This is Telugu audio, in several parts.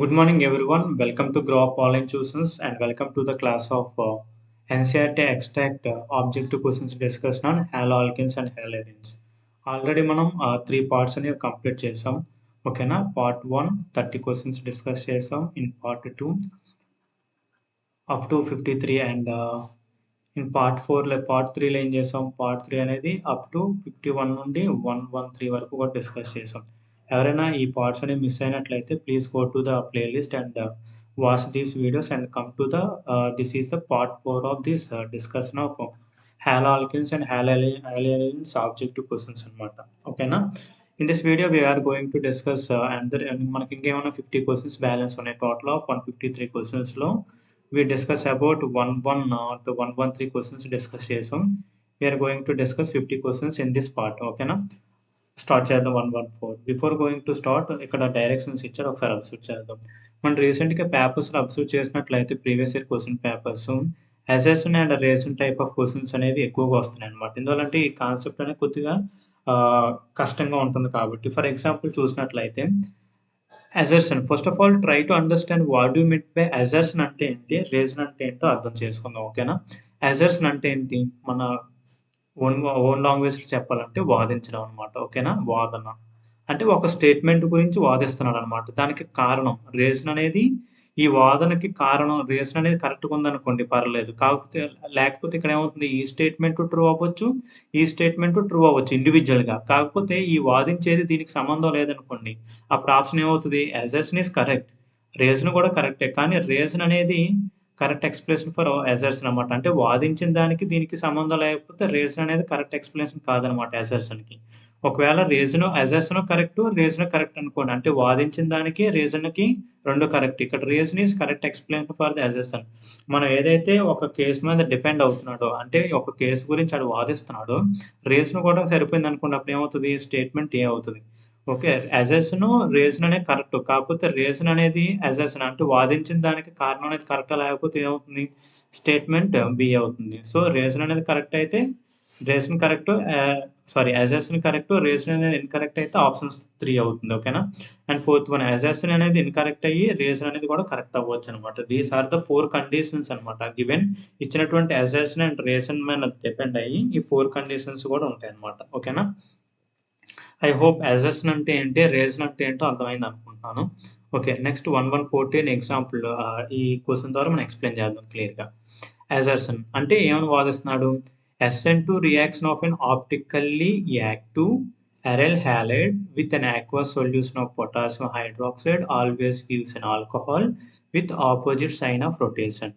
Good morning, everyone. Welcome to Grow Up Online Tuitions and welcome to the class of Ncert Xtract objective questions discussion on Haloalkanes and Haloarenes. Already మనం 3 పార్ట్స్ అనేవి కంప్లీట్ చేసాం. ఓకేనా? పార్ట్ 1 30 క్వశ్చన్స్ డిస్కస్ చేసాం. In part 2 up to 53 and in part 4 part 3లో ఏం చేసాం? పార్ట్ 3 అనేది అప్ టు 51 నుండి 113 వరకు కూడా డిస్కస్ చేసాం. ఎవరైనా ఈ పార్ట్స్ అనేవి మిస్ అయినట్లయితే please go to the playlist and watch these videos and come to the this is the part 4 of this discussion of Haloalkanes and Haloarenes objective questions అనమాట. ఓకేనా? In this video we are going to discuss మనకి ఇంకేమైనా 50 క్వశ్చన్స్ బ్యాలెన్స్ ఉన్నాయి. Total of 153 క్వశ్చన్స్లో we discuss about 11 to 113 questions discuss చేసాం. We are going to discuss 50 questions in this part. ఓకేనా? స్టార్ట్ చేద్దాం 114. బిఫోర్ గోయింగ్ టు స్టార్ట్ ఇక్కడ డైరెక్షన్స్ ఇచ్చారు, ఒకసారి అబ్జర్వ్ చేద్దాం. మనం రీసెంట్గా పేపర్స్లో అబ్జర్వ్ చేసినట్లయితే previous year question papers assertion and ration type of questions అనేవి ఎక్కువగా వస్తున్నాయి అనమాట. ఎందువల్లంటే ఈ కాన్సెప్ట్ అనేది కొద్దిగా కష్టంగా ఉంటుంది కాబట్టి. ఫర్ ఎగ్జాంపుల్ చూసినట్లయితే assertion, first of all try to understand what you mean by assertion అంటే ఏంటి, రీజన్ అంటే ఏంటో అర్థం చేసుకుందాం. ఓకేనా? అసెర్షన్ అంటే ఏంటి, మన ఓన్ లాంగ్వేజ్లో చెప్పాలంటే వాదించడం అనమాట. ఓకేనా? వాదన అంటే ఒక స్టేట్మెంట్ గురించి వాదిస్తున్నాడు అనమాట. దానికి కారణం రీజన్ అనేది, ఈ వాదనకి కారణం రీజన్ అనేది కరెక్ట్గా ఉందనుకోండి పర్లేదు. లేకపోతే ఇక్కడ ఏమవుతుంది, ఈ స్టేట్మెంట్ ట్రూ అవ్వచ్చు, ఈ స్టేట్మెంట్ ట్రూ అవ్వచ్చు ఇండివిజువల్గా. కాకపోతే ఈ వాదించేది దీనికి సంబంధం లేదనుకోండి, అప్పుడు ఆప్షన్ ఏమవుతుంది, అసెర్షన్ ఈస్ కరెక్ట్, రీజన్ కూడా కరెక్టే, కానీ రీజన్ అనేది కరెక్ట్ ఎక్స్ప్లెనేషన్ ఫర్ అసెర్షన్ అనమాట. అంటే వాదించిన దానికి దీనికి సంబంధం లేకపోతే రీజన్ అనేది కరెక్ట్ ఎక్స్ప్లెనేషన్ కాదనమాట అసెర్షన్కి. ఒకవేళ అసెర్షన్ కరెక్ట్, రీజన్ కరెక్ట్ అనుకోండి, అంటే వాదించిన దానికి రీజన్కి రెండు కరెక్ట్. ఇక్కడ reason is correct explanation for the assertion. మనం ఏదైతే ఒక కేసు మీద డిపెండ్ అవుతున్నాడో, అంటే ఒక కేసు గురించి అది వాదిస్తున్నాడో, రీజన్ కూడా సరిపోయింది అనుకోండి, అప్పుడు ఏమవుతుంది, స్టేట్మెంట్ ఏ అవుతుంది. ఓకే, అసెర్షన్ రీజన్ అనేది కరెక్ట్, కాకపోతే రీజన్ అనేది అసెర్షన్ అంటే వాదించిన దానికి కారణం అనేది కరెక్ట్ లేకపోతే ఏమవుతుంది, స్టేట్మెంట్ బి అవుతుంది. సో రీజన్ అనేది కరెక్ట్ అయితే reason correct, assertion correct, reason అనేది ఇన్కరెక్ట్ అయితే ఆప్షన్ 3 అవుతుంది. ఓకేనా? అండ్ ఫోర్త్ వన్, అసెర్షన్ అనేది ఇన్కరెక్ట్ అయ్యి రీజన్ అనేది కూడా కరెక్ట్ అవ్వచ్చు అనమాట. దీస్ ఆర్ ద 4 కండిషన్స్ అనమాట. గివెన్ ఇచ్చినటువంటి అసెర్షన్ అండ్ రీజన్ మీద డిపెండ్ అయ్యి ఈ 4 కండిషన్స్ కూడా ఉంటాయి అనమాట. ఓకేనా? ఐ హోప్ అసెర్షన్ అంటే ఏంటి, రీజన్ అంటే ఏంటో అర్థమైంది అనుకుంటున్నాను. ఓకే, నెక్స్ట్ 1114 ఎగ్జాంపుల్ ఈ క్వశ్చన్ ద్వారా మనం ఎక్స్ప్లెయిన్ చేద్దాం క్లియర్గా. అసెర్షన్ అంటే ఏమని వాదిస్తున్నాడు, SN2 reaction of an optically active aryl halide with an aqueous solution of potassium hydroxide always gives an alcohol with opposite sign of rotation.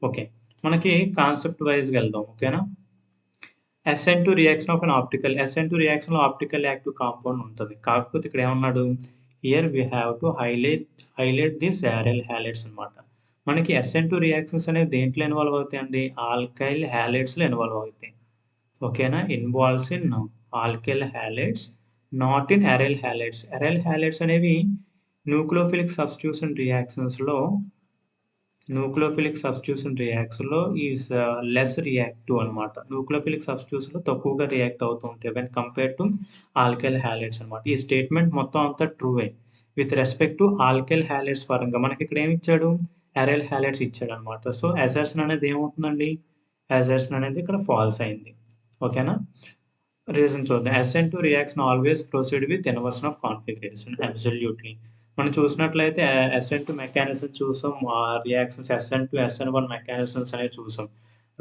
Okay, మనకి కాన్సెప్ట్ వైజ్గా వెళ్దాం. ఓకేనా? SN2 reaction of an SN2 రియాక్షన్లో ఆప్టికల్ యాక్టివ్ కాంపౌండ్ ఉంటుంది. కాకపోతే ఇక్కడ ఏమన్నాడు, here we have to highlight this aryl halides అనమాట. మనకి SN2 రియాక్షన్స్ అనేవి దేంట్లో ఇన్వాల్వ్ అవుతాయండి, ఆల్కైల్ హ్యాలైడ్స్లో ఇన్వాల్వ్ అవుతాయి. ఓకేనా? Involves in alkyl halides, not in aryl halides. Aryl halides అనేవి న్యూక్లియోఫిలిక్ సబ్స్టిట్యూషన్ రియాక్షన్స్లో ఈజ్ లెస్ రియాక్టివ్ అనమాట. న్యూక్లియోఫిలిక్ సబ్స్టిట్యూషన్లో తక్కువగా రియాక్ట్ అవుతూ ఉంటాయి when compare to alkyl halides అనమాట. ఈ స్టేట్మెంట్ మొత్తం అంతా ట్రూవే with respect to alkyl halides పరంగా. మనకి ఇక్కడ ఏమి ఇచ్చాడు, అరైల్ హ్యాలైడ్స్ ఇచ్చాడు అనమాట. సో అసెర్షన్ అనేది ఏమవుతుందండి, అసెర్షన్ అనేది ఇక్కడ ఫాల్స్ అయింది. ఓకేనా? రీజన్ చూద్దాం. SN2 reaction always proceed with inversion of configuration. Absolutely. మనం చూసినట్లయితే SN2 మెకానిజం చూసాం, రియాక్షన్స్ SN2 SN1 మెకానిజమ్స్ అనేవి చూసాం.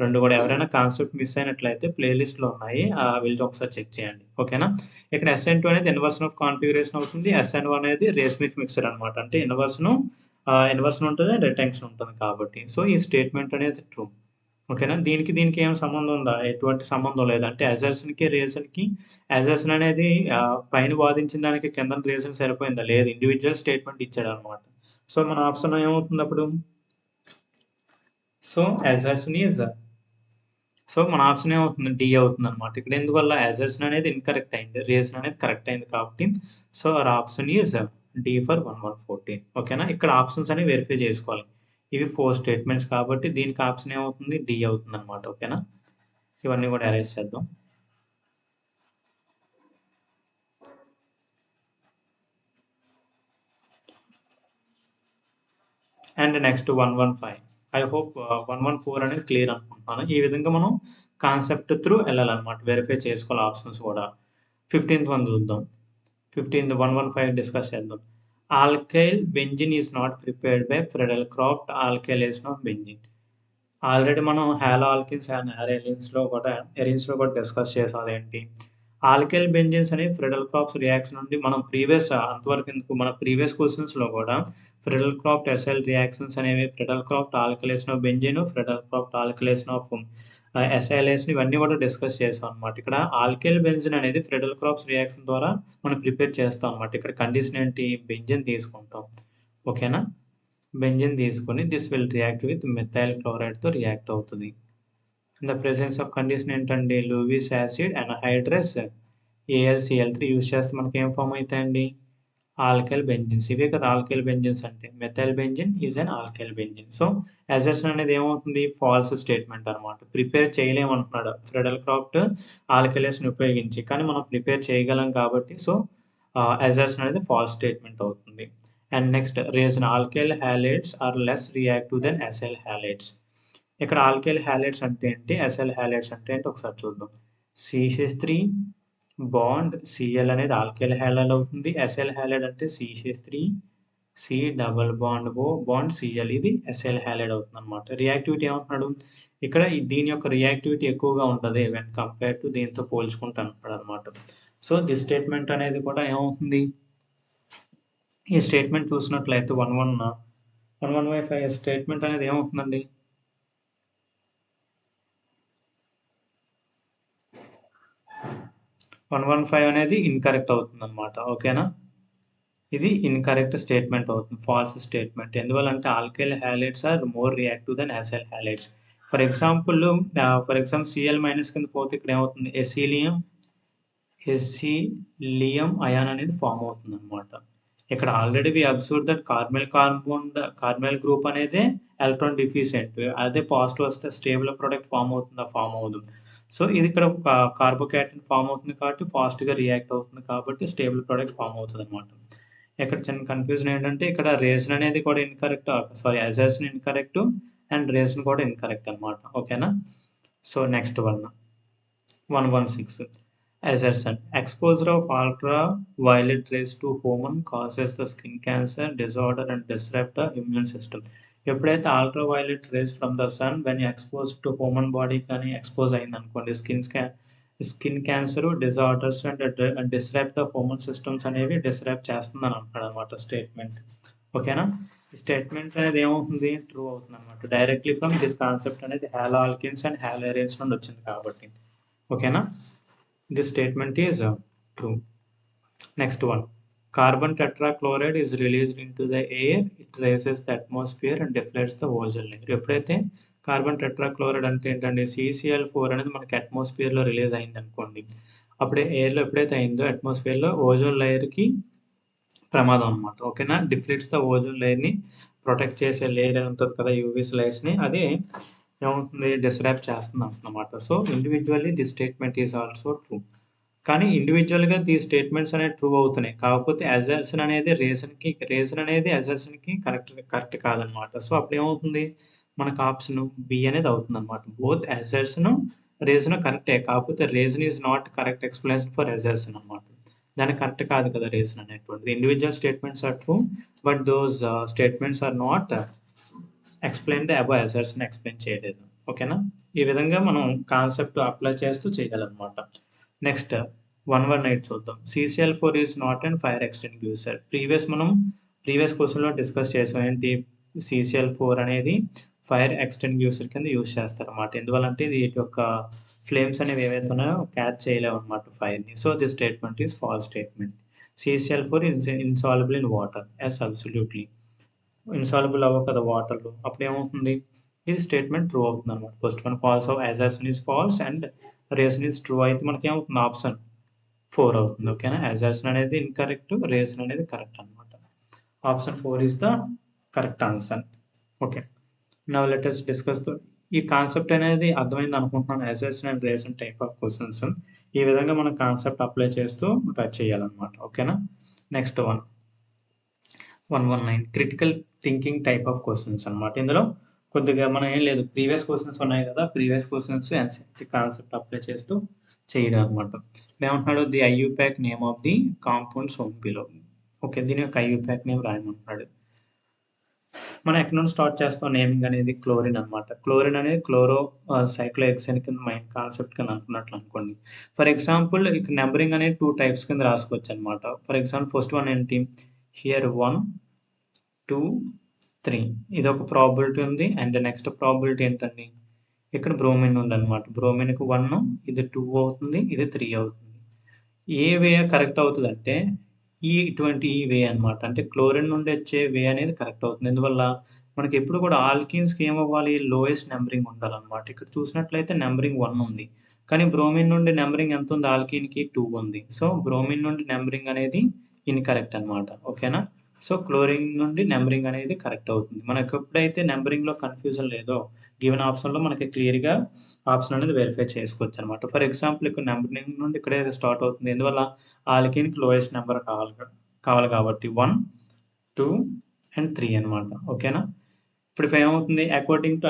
రెండు కూడా. ఎవరైనా కాన్సెప్ట్ మిస్ అయినట్లయితే ప్లేలిస్ట్లో ఉన్నాయి, వెళ్ళి ఒకసారి చెక్ చేయండి. ఓకేనా? ఇక్కడ SN2 అనేది ఇన్వర్షన్ ఆఫ్ కాన్ఫిగరేషన్ అవుతుంది, SN1 అనేది రేస్మిక్ మిక్సర్ అనమాట. అంటే ఇన్వర్షన్ ఉంటుంది, రిటెన్షన్ ఉంటుంది కాబట్టి. సో ఈ స్టేట్మెంట్ అనేది ట్రూ. ఓకేనా? దీనికి ఏం సంబంధం ఉందా, ఎటువంటి సంబంధం లేదు. అంటే అసెర్షన్కి రీజన్కి, అసెర్షన్ అనేది పైన వాదించిన దానికి కింద రీజన్ సరిపోయిందా, లేదు, ఇండివిజువల్ స్టేట్మెంట్ ఇచ్చాడు అనమాట. సో మన ఆప్షన్ ఏమవుతుంది అప్పుడు, సో అసెర్షన్ ఈజ్, సో మన ఆప్షన్ ఏమవుతుంది, డి అవుతుంది అనమాట. ఇక్కడ ఎందువల్ల, అసెర్షన్ అనేది ఇన్కరెక్ట్ అయింది, రీజన్ అనేది కరెక్ట్ అయింది కాబట్టి. So our option is D for 1114. ఓకేనా? ఇక్కడ ఆప్షన్స్ అనేవి వెరిఫై చేసుకోవాలి. ఇవి 4 స్టేట్మెంట్స్ కాబట్టి దీనికి ఆప్షన్ ఏమవుతుంది, డి అవుతుంది అనమాట. ఓకేనా? ఇవన్నీ కూడా అరేంజ్ చేద్దాం. And next 115. ఐ హోప్ 114 అనేది క్లియర్ అనుకుంటున్నాను. ఈ విధంగా మనం కాన్సెప్ట్ త్రూ వెళ్ళాలన్నమాట. వెరిఫై చేసుకోవాలి ఆప్షన్స్ కూడా. 15th వన్ చూద్దాం. 15th 115 డిస్కస్ చేద్దాం. Alkyl benzene is not prepared by Friedel Crafts alkylation of benzene. Already మనం హాలో ఆల్కిన్స్ అండ్ ఎరీన్స్లో కూడా డిస్కస్ చేసాం. అదేంటి ఆల్కైల్ బెంజిన్స్ అని ఫ్రెడల్ క్రాఫ్ట్స్ రియాక్షన్ నుండి మనం అంతవరకు ఎందుకు మన ప్రీవియస్ క్వశ్చన్స్లో కూడా ఫ్రెడల్ క్రాఫ్ట్ ఎస్ఎల్ రియాక్షన్స్ అనేవి Friedel Crafts alkylation of benzene, Friedel Crafts alkylation of acylation ఇవన్నీ కూడా డిస్కస్ చేసాం అనమాట. ఇక్కడ ఆల్కైల్ బెంజిన్ అనేది ఫ్రెడల్ క్రాఫ్ట్స్ రియాక్షన్ ద్వారా మనం ప్రిపేర్ చేస్తాం అనమాట. ఇక్కడ కండిషన్ ఏంటి, బెంజిన్ తీసుకుంటాం. ఓకేనా, బెంజిన్ తీసుకొని this will react with methyl క్లోరైడ్తో రియాక్ట్ అవుతుంది. In the presence of condition ఏంటండి, Lewis acid anhydrous AlCl3 use చేస్తే మనకి ఏం ఫామ్ అవుతాయండి, ఆల్కైల్ బెంజిన్స్. ఇవే కదా ఆల్కైల్ బెంజిన్స్ అంటే. Methyl benzene is an alkyl benzene. So assertion అనేది ఏమవుతుంది, ఫాల్స్ స్టేట్మెంట్ అనమాట. ప్రిపేర్ చేయలేమంటున్నాడు ఫ్రెడల్ క్రాఫ్ట్ ఆల్కైలేషన్ ఉపయోగించి, కానీ మనం ప్రిపేర్ చేయగలం కాబట్టి సో అజర్షన్ అనేది ఫాల్స్ స్టేట్మెంట్ అవుతుంది. And next reason, alkyl halides are less reactive than acyl halides. ఇక్కడ ఆల్కైల్ హ్యాలైడ్స్ అంటే ఏంటి, అసైల్ హ్యాలైడ్స్ అంటే ఏంటి ఒకసారి చూద్దాం. CH3 బాండ్ Cl అనేది ఆల్కైల్ హ్యాలైడ్ అవుతుంది. అసైల్ హ్యాలైడ్ అంటే CH3 C double bond O bond Cl, ఇది అసైల్ హ్యాలైడ్ అవుతుంది అనమాట. రియాక్టివిటీ ఏమంటున్నాడు ఇక్కడ, దీని యొక్క రియాక్టివిటీ ఎక్కువగా ఉంటుంది వెన్ కంపేర్ టు దీంతో పోల్చుకుంటూ అంటున్నాడు అనమాట. సో దిస్ స్టేట్మెంట్ అనేది కూడా ఏమవుతుంది, ఈ స్టేట్మెంట్ చూసినట్లయితే 1115 స్టేట్మెంట్ అనేది ఏమవుతుందండి, 115 అనేది ఇన్కరెక్ట్ అవుతుంది అనమాట. ఓకేనా, ఇది ఇన్కరెక్ట్ స్టేట్మెంట్ అవుతుంది, ఫాల్స్ స్టేట్మెంట్. ఎందువల్లంటే alkyl halides are more reactive than acyl halides. For example Cl minus కింద పోతే ఇక్కడ ఏమవుతుంది, ఎసిలియం అయాన్ అనేది ఫామ్ అవుతుంది అనమాట. ఇక్కడ already we observe that carbonyl group అనేది ఎలక్ట్రాన్ డిఫిషియెంట్. అదే పాజిటివ్ వస్తే స్టేబుల్ ప్రొడక్ట్ ఫామ్ అవుతుందా, ఫామ్ అవుతుంది. సో ఇది ఇక్కడ కార్బోకేటన్ ఫామ్ అవుతుంది కాబట్టి ఫాస్ట్గా రియాక్ట్ అవుతుంది కాబట్టి స్టేబుల్ ప్రొడక్ట్ ఫామ్ అవుతుంది అనమాట. ఇక్కడ చిన్న కన్ఫ్యూజన్ ఏంటంటే ఇక్కడ రీజన్ అనేది కూడా incorrect, assertion incorrect and reason కూడా ఇన్కరెక్ట్ అనమాట. ఓకేనా, so next 116 assertion. Exposure of ultraviolet rays to human causes the skin cancer, disorder and disrupt the immune system. ఎప్పుడైతే ultraviolet rays from the sun when expose to human body కానీ ఎక్స్పోజ్ అయింది అనుకోండి, skin cancer, disorders and disrupt the human systems అనేవి డిస్రప్ట్ చేస్తుందని అంటున్నాడు అనమాట స్టేట్మెంట్. ఓకేనా, ఈ స్టేట్మెంట్ అనేది ఏమవుతుంది, ట్రూ అవుతుంది అనమాట. డైరెక్ట్లీ ఫ్రమ్ దిస్ కాన్సెప్ట్ అనేది హాలో ఆల్కిన్స్ అండ్ హాలోరేన్స్ నుండి వచ్చింది కాబట్టి. ఓకేనా, this statement is true. Next one, carbon tetrachloride is released into the air, it raises the atmosphere and deflates the ozone layer. ఎప్పుడైతే కార్బన్ టెట్రాక్లోరైడ్ అంటే ఏంటంటే CCl4 అనేది మనకి అట్మాస్ఫియర్లో రిలీజ్ అయింది అనుకోండి, అప్పుడే ఎయిర్లో ఎప్పుడైతే అయిందో అట్మాస్ఫియర్లో ఓజోన్ లేయర్కి ప్రమాదం అనమాట. ఓకేనా, డిఫ్లెట్స్ ద ఓజోన్ లేయర్ని ప్రొటెక్ట్ చేసే లేయర్ ఉంటుంది కదా, యూవీస్ లైట్స్ని, అది ఏమవుతుంది, డిస్రప్ట్ చేస్తుంది అంటున్నమాట. So individually the statement is also true. కానీ ఇండివిజువల్గా ది స్టేట్మెంట్స్ అనేవి ట్రూ అవుతున్నాయి, కాకపోతే అజర్షన్ అనేది రీజన్ అనేది అజర్షన్కి కరెక్ట్ కాదనమాట. సో అప్పుడు ఏమవుతుంది, మనకు ఆప్షన్ బి అనేది అవుతుంది అనమాట. బోత్ అజర్షన్ రీజన్ కరెక్టే, కాకపోతే reason is not correct explanation for assertion అనమాట. దానికి కరెక్ట్ కాదు కదా రీజన్ అనేటువంటిది. Individual statements are true but those statements are not explain the above assertion explain చేయలేదు. ఓకేనా, ఈ విధంగా మనం కాన్సెప్ట్ అప్లై చేస్తూ చేయాలన్నమాట. నెక్స్ట్ 118 చూద్దాం. CCl4 is not and fire extinguisher. Previous క్వశ్చన్లో డిస్కస్ చేసాం ఏంటి, CCl4 అనేది ఫైర్ ఎక్స్టింగ్విషర్ కింద యూజ్ చేస్తారన్నమాట. ఎందువల్లంటే ఇది యొక్క ఫ్లేమ్స్ అనేవి ఏవైతే ఉన్నాయో క్యాచ్ చేయలేవు అనమాట ఫైర్ని. So this statement is false statement. CCl4 is insoluble in water. Yes, absolutely. Insoluble అవ్వవు కదా వాటర్లో, అప్పుడు ఏమవుతుంది, ఇది స్టేట్మెంట్ ట్రూ అవుతుంది అనమాట. First one falls, assertion is false and reason is true అయితే మనకి ఏమవుతుంది, ఆప్షన్ 4 అవుతుంది. ఓకేనా, అజర్షన్ అనేది ఇన్కరెక్ట్, రీజన్ అనేది కరెక్ట్ అనమాట. Option 4 is the correct answer. Okay, now let us discuss ఈ కాన్సెప్ట్ అనేది అర్థమైంది అనుకుంటున్నాను. Assertion and reason type of questions ఈ విధంగా మనం కాన్సెప్ట్ అప్లై చేస్తూ టచ్ చేయాలన్నమాట. ఓకేనా, next 119 critical thinking type of questions అనమాట. ఇందులో కొద్దిగా మనం ఏం లేదు, ప్రీవియస్ క్వశ్చన్స్ ఉన్నాయి కదా, previous questions NCERT concept apply చేస్తూ చేయడం అనమాట. ఏమంటున్నాడు, the IUPAC name of the compound shown below. Okay, దీని యొక్క ఐయుపాక్ నేమ్ రాయమంటున్నాడు. మనం ఎక్కడి నుండి స్టార్ట్ చేస్తాం, నేమింగ్ అనేది క్లోరిన్ అనమాట. క్లోరిన్ అనేది క్లోరో సైక్లోహెక్సేన్ కింద మెయిన్ కాన్సెప్ట్ కింద అనుకున్నట్లు అనుకోండి. ఫర్ ఎగ్జాంపుల్ ఇక్కడ నెంబరింగ్ అనేది 2 టైప్స్ కింద రాసుకోవచ్చు అనమాట. ఫర్ ఎగ్జాంపుల్ ఫస్ట్ వన్ ఏంటి, హియర్ 1 2 3 ఇది ఒక ప్రాబిలిటీ ఉంది. అండ్ నెక్స్ట్ ప్రాబిలిటీ ఏంటండి, ఇక్కడ బ్రోమిన్ ఉందన్నమాట. బ్రోమిన్కి 1, ఇది 2 అవుతుంది, ఇది 3 అవుతుంది. ఏ వే కరెక్ట్ అవుతుందంటే ఇటువంటి ఈ వే అనమాట. అంటే క్లోరిన్ నుండి వచ్చే వే అనేది కరెక్ట్ అవుతుంది. ఎందువల్ల మనకి ఎప్పుడు కూడా ఆల్కీన్స్కి ఏమవ్వాలి, లోయెస్ట్ నెంబరింగ్ ఉండాలన్నమాట. ఇక్కడ చూసినట్లయితే నెంబరింగ్ 1 ఉంది, కానీ బ్రోమిన్ నుండి నెంబరింగ్ ఎంత ఉంది, ఆల్కీన్కి 2 ఉంది. సో బ్రోమిన్ నుండి నెంబరింగ్ అనేది ఇన్కరెక్ట్ అనమాట. ఓకేనా. సో క్లోరిన్ నుండి నెంబరింగ్ అనేది కరెక్ట్ అవుతుంది. మనకు ఎప్పుడైతే నెంబరింగ్లో కన్ఫ్యూజన్ లేదో గివెన్ ఆప్షన్లో మనకి క్లియర్గా ఆప్షన్ అనేది వెరిఫై చేసుకోవచ్చు అనమాట. ఫర్ ఎగ్జాంపుల్ ఇక్కడ నెంబరింగ్ నుండి ఇక్కడే స్టార్ట్ అవుతుంది. ఎందువల్ల ఆల్కీన్కి లోయెస్ట్ నెంబర్ కావాలి కాబట్టి 1 2 అండ్ 3 అనమాట. ఓకేనా. ఇప్పుడు ఏమవుతుంది, అకార్డింగ్ టు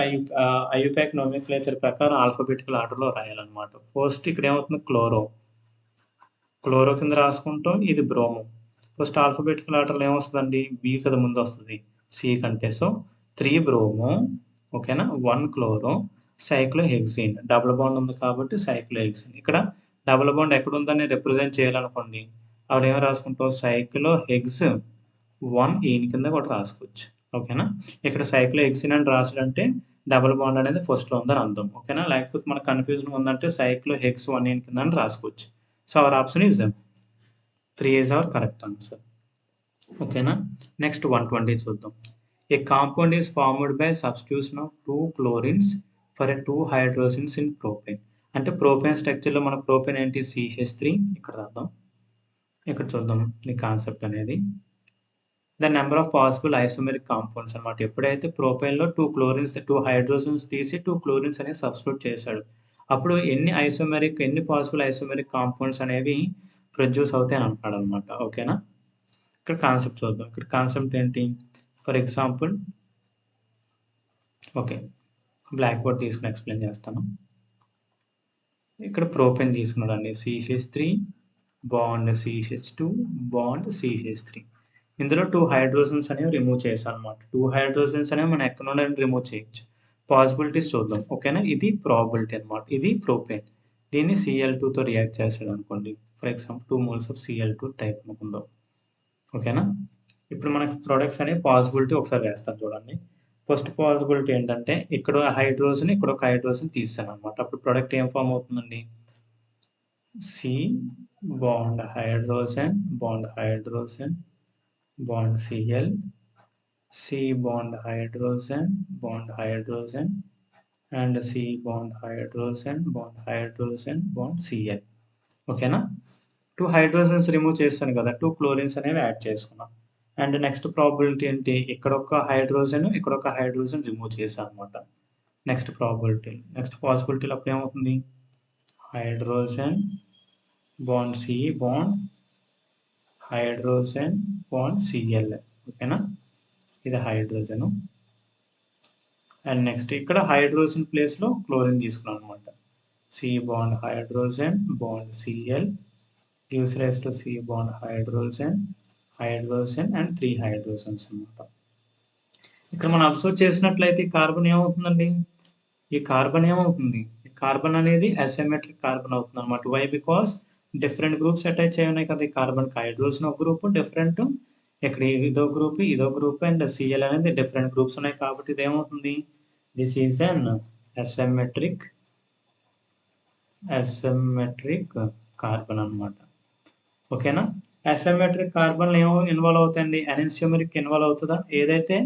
ఐయుపాక్ నోమెన్క్లేచర్ ప్రకారం ఆల్ఫాబెటికల్ ఆర్డర్లో రాయాలన్నమాట. ఫస్ట్ ఇక్కడ ఏమవుతుంది, క్లోరో కింద రాసుకుంటాం, ఇది బ్రోమో. ఫస్ట్ ఆల్ఫాబెటికల్ ఆర్డర్లో ఏమొస్తుందండి, బి కదా ముందు వస్తుంది సి కంటే. సో 3 బ్రోమో, ఓకేనా, 1 క్లోరో, సైక్లోహెక్సేన్. డబుల్ బాండ్ ఉంది కాబట్టి సైక్లోహెక్సేన్. ఇక్కడ డబుల్ బాండ్ ఎక్కడ ఉందని రిప్రజెంట్ చేయాలనుకోండి, అప్పుడు ఏం రాసుకుంటాం, సైక్లోహెక్స్ 1 ఈయన కింద కూడా రాసుకోవచ్చు. ఓకేనా. ఇక్కడ సైక్లోహెక్సేన్ అని రాసాడంటే డబుల్ బాండ్ అనేది ఫస్ట్లో ఉందని అర్థం. ఓకేనా. లేకపోతే మనకు కన్ఫ్యూజన్ ఉందంటే సైక్లోహెక్స్ 1 ఈయన కింద అని రాసుకోవచ్చు. So our option is 3 is our correct answer. ఓకేనా. నెక్స్ట్ 120 చూద్దాం. A compound is formed by substitution of 2 chlorines for 2 hydrogens in propane. అంటే ప్రోపేన్ స్ట్రక్చర్లో మన ప్రోపేన్ ఏంటి, CH3. ఇక్కడ రాద్దాం, ఇక్కడ చూద్దాం ఈ కాన్సెప్ట్ అనేది. The number of possible isomeric compounds అనమాట. ఎప్పుడైతే ప్రోపేన్లో 2 క్లోరిన్స్ 2 హైడ్రోజన్స్ తీసి 2 క్లోరిన్స్ అనేది సబ్స్టిట్యూట్ చేశాడు, అప్పుడు ఎన్ని పాసిబుల్ ఐసోమెరిక్ కాంపౌండ్స్ అనేవి ప్రొడ్యూస్ అవుతాయి అని అంటున్నాడు అనమాట. ఓకేనా. ఇక్కడ కాన్సెప్ట్ చూద్దాం. ఇక్కడ కాన్సెప్ట్ ఏంటి, for example okay, black board తీసుకుని ఎక్స్ప్లెయిన్ చేస్తాను. ఇక్కడ ప్రోపెన్ తీసుకున్నాడు అండి, CH3 bond CH2 bond CH3. ఇందులో 2 హైడ్రోజన్స్ అనేవి రిమూవ్ చేశాను అనమాట. 2 హైడ్రోజన్స్ అనేవి మనం ఎక్కడ నుండి రిమూవ్ చేయొచ్చు. పాసిబిలిటీస్ చూద్దాం. ఓకేనా. ఇది ప్రాబిలిటీ అనమాట, ఇది ప్రోపేన్. దీన్ని Cl2తో రియాక్ట్ చేస్తాడు అనుకోండి. For example 2 moles of Cl2 type అనుకుందాం. ఓకేనా. ఇప్పుడు మనకి ప్రొడక్ట్స్ అనేవి పాసిబిలిటీ ఒకసారి వేస్తాను చూడండి. ఫస్ట్ పాసిబిలిటీ ఏంటంటే ఇక్కడ హైడ్రోజన్, ఇక్కడ ఒక హైడ్రోజన్ తీసాను అనమాట. అప్పుడు ప్రొడక్ట్ ఏం ఫామ్ అవుతుందండి, C bond hydrogen bond hydrogen bond Cl, C bond hydrogen bond hydrogen and C bond hydrogen bond hydrogen bond Cl. ఓకేనా. 2 హైడ్రోజన్స్ రిమూవ్ చేస్తాను కదా, 2 క్లోరిన్స్ అనేవి యాడ్ చేసుకున్నాం. అండ్ నెక్స్ట్ ప్రాబిలిటీ ఏంటి, ఇక్కడ ఒక హైడ్రోజన్, ఇక్కడ ఒక హైడ్రోజన్ రిమూవ్ చేశాను అనమాట. నెక్స్ట్ ప్రాబిలిటీ, నెక్స్ట్ పాసిబిలిటీలో అప్పుడు ఏమవుతుంది, hydrogen bond C bond hydrogen bond Cl. ఓకేనా. ఇది హైడ్రోజన్. అండ్ నెక్స్ట్ ఇక్కడ హైడ్రోజన్ ప్లేస్లో క్లోరిన్ తీసుకున్నాం అనమాట. C bond hydrogen bond Cl gives rise to C bond hydrogen and 3 hydrogens అనమాట. ఇక్కడ మనం అబ్జర్వ్ చేసినట్లయితే కార్బన్ ఏమవుతుందండి, ఈ కార్బన్ ఏమవుతుంది, ఈ కార్బన్ అనేది అసిమెట్రిక్ కార్బన్ అవుతుంది అనమాట. Why, because different groups attach అయి ఉన్నాయి కదా. ఈ కార్బన్కి హైడ్రోజన్ ఒక గ్రూప్ డిఫరెంట్, ఇక్కడ ఇదో గ్రూప్ అండ్ Cl అనేది డిఫరెంట్ గ్రూప్స్ ఉన్నాయి కాబట్టి ఇది ఏమవుతుంది, this is an asymmetric carbon అనమాట. ఓకేనా. అసిమెట్రిక్ కార్బన్లు ఏమో ఇన్వాల్వ్ అవుతాయండి, ఎన్సిమెరిక్ ఇన్వాల్వ్ అవుతుందా, ఏదైతే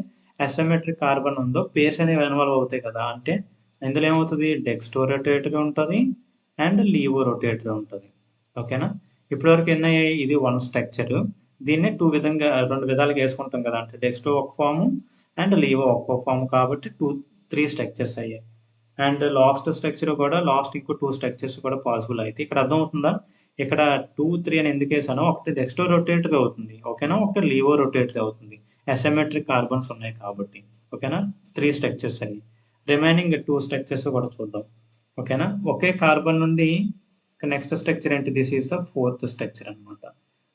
అసిమెట్రిక్ కార్బన్ ఉందో పేర్స్ అనేవి ఇన్వాల్వ్ అవుతాయి కదా. అంటే ఇందులో ఏమవుతుంది, డెక్స్ట్రో రొటేటరీ ఉంటుంది అండ్ లీవో రొటేటరీ ఉంటుంది. ఓకేనా. ఇప్పటివరకు ఎన్నయ్యాయి, ఇది 1 స్ట్రక్చర్, దీన్ని 2 విధాలుగా వేసుకుంటాం కదా. అంటే డెక్స్ట్రో ఒక ఫాము అండ్ లీవో ఒక ఫాము కాబట్టి 3 స్ట్రక్చర్స్ అయ్యాయి. అండ్ లాస్ట్ స్ట్రక్చర్ కూడా, లాస్ట్ ఇంకో 2 స్ట్రక్చర్స్ కూడా పాసిబుల్ అయితే. ఇక్కడ అర్థమవుతుందా, ఇక్కడ 2 3 అని ఎందుకు వేసానో, ఒకటి డెక్స్ట్రో రొటేటరీ అవుతుంది. ఓకేనా. ఒకటి లీవో రొటేటరీ అవుతుంది. అసిమెట్రిక్ కార్బన్స్ ఉన్నాయి కాబట్టి. ఓకేనా? 3 స్ట్రక్చర్స్ అయ్యి. రిమైనింగ్ 2 స్ట్రక్చర్స్ కూడా చూద్దాం. ఓకేనా? ఒకే కార్బన్ నుండి నెక్స్ట్ స్ట్రక్చర్ ఏంటి? This is the 4th structure అనమాట.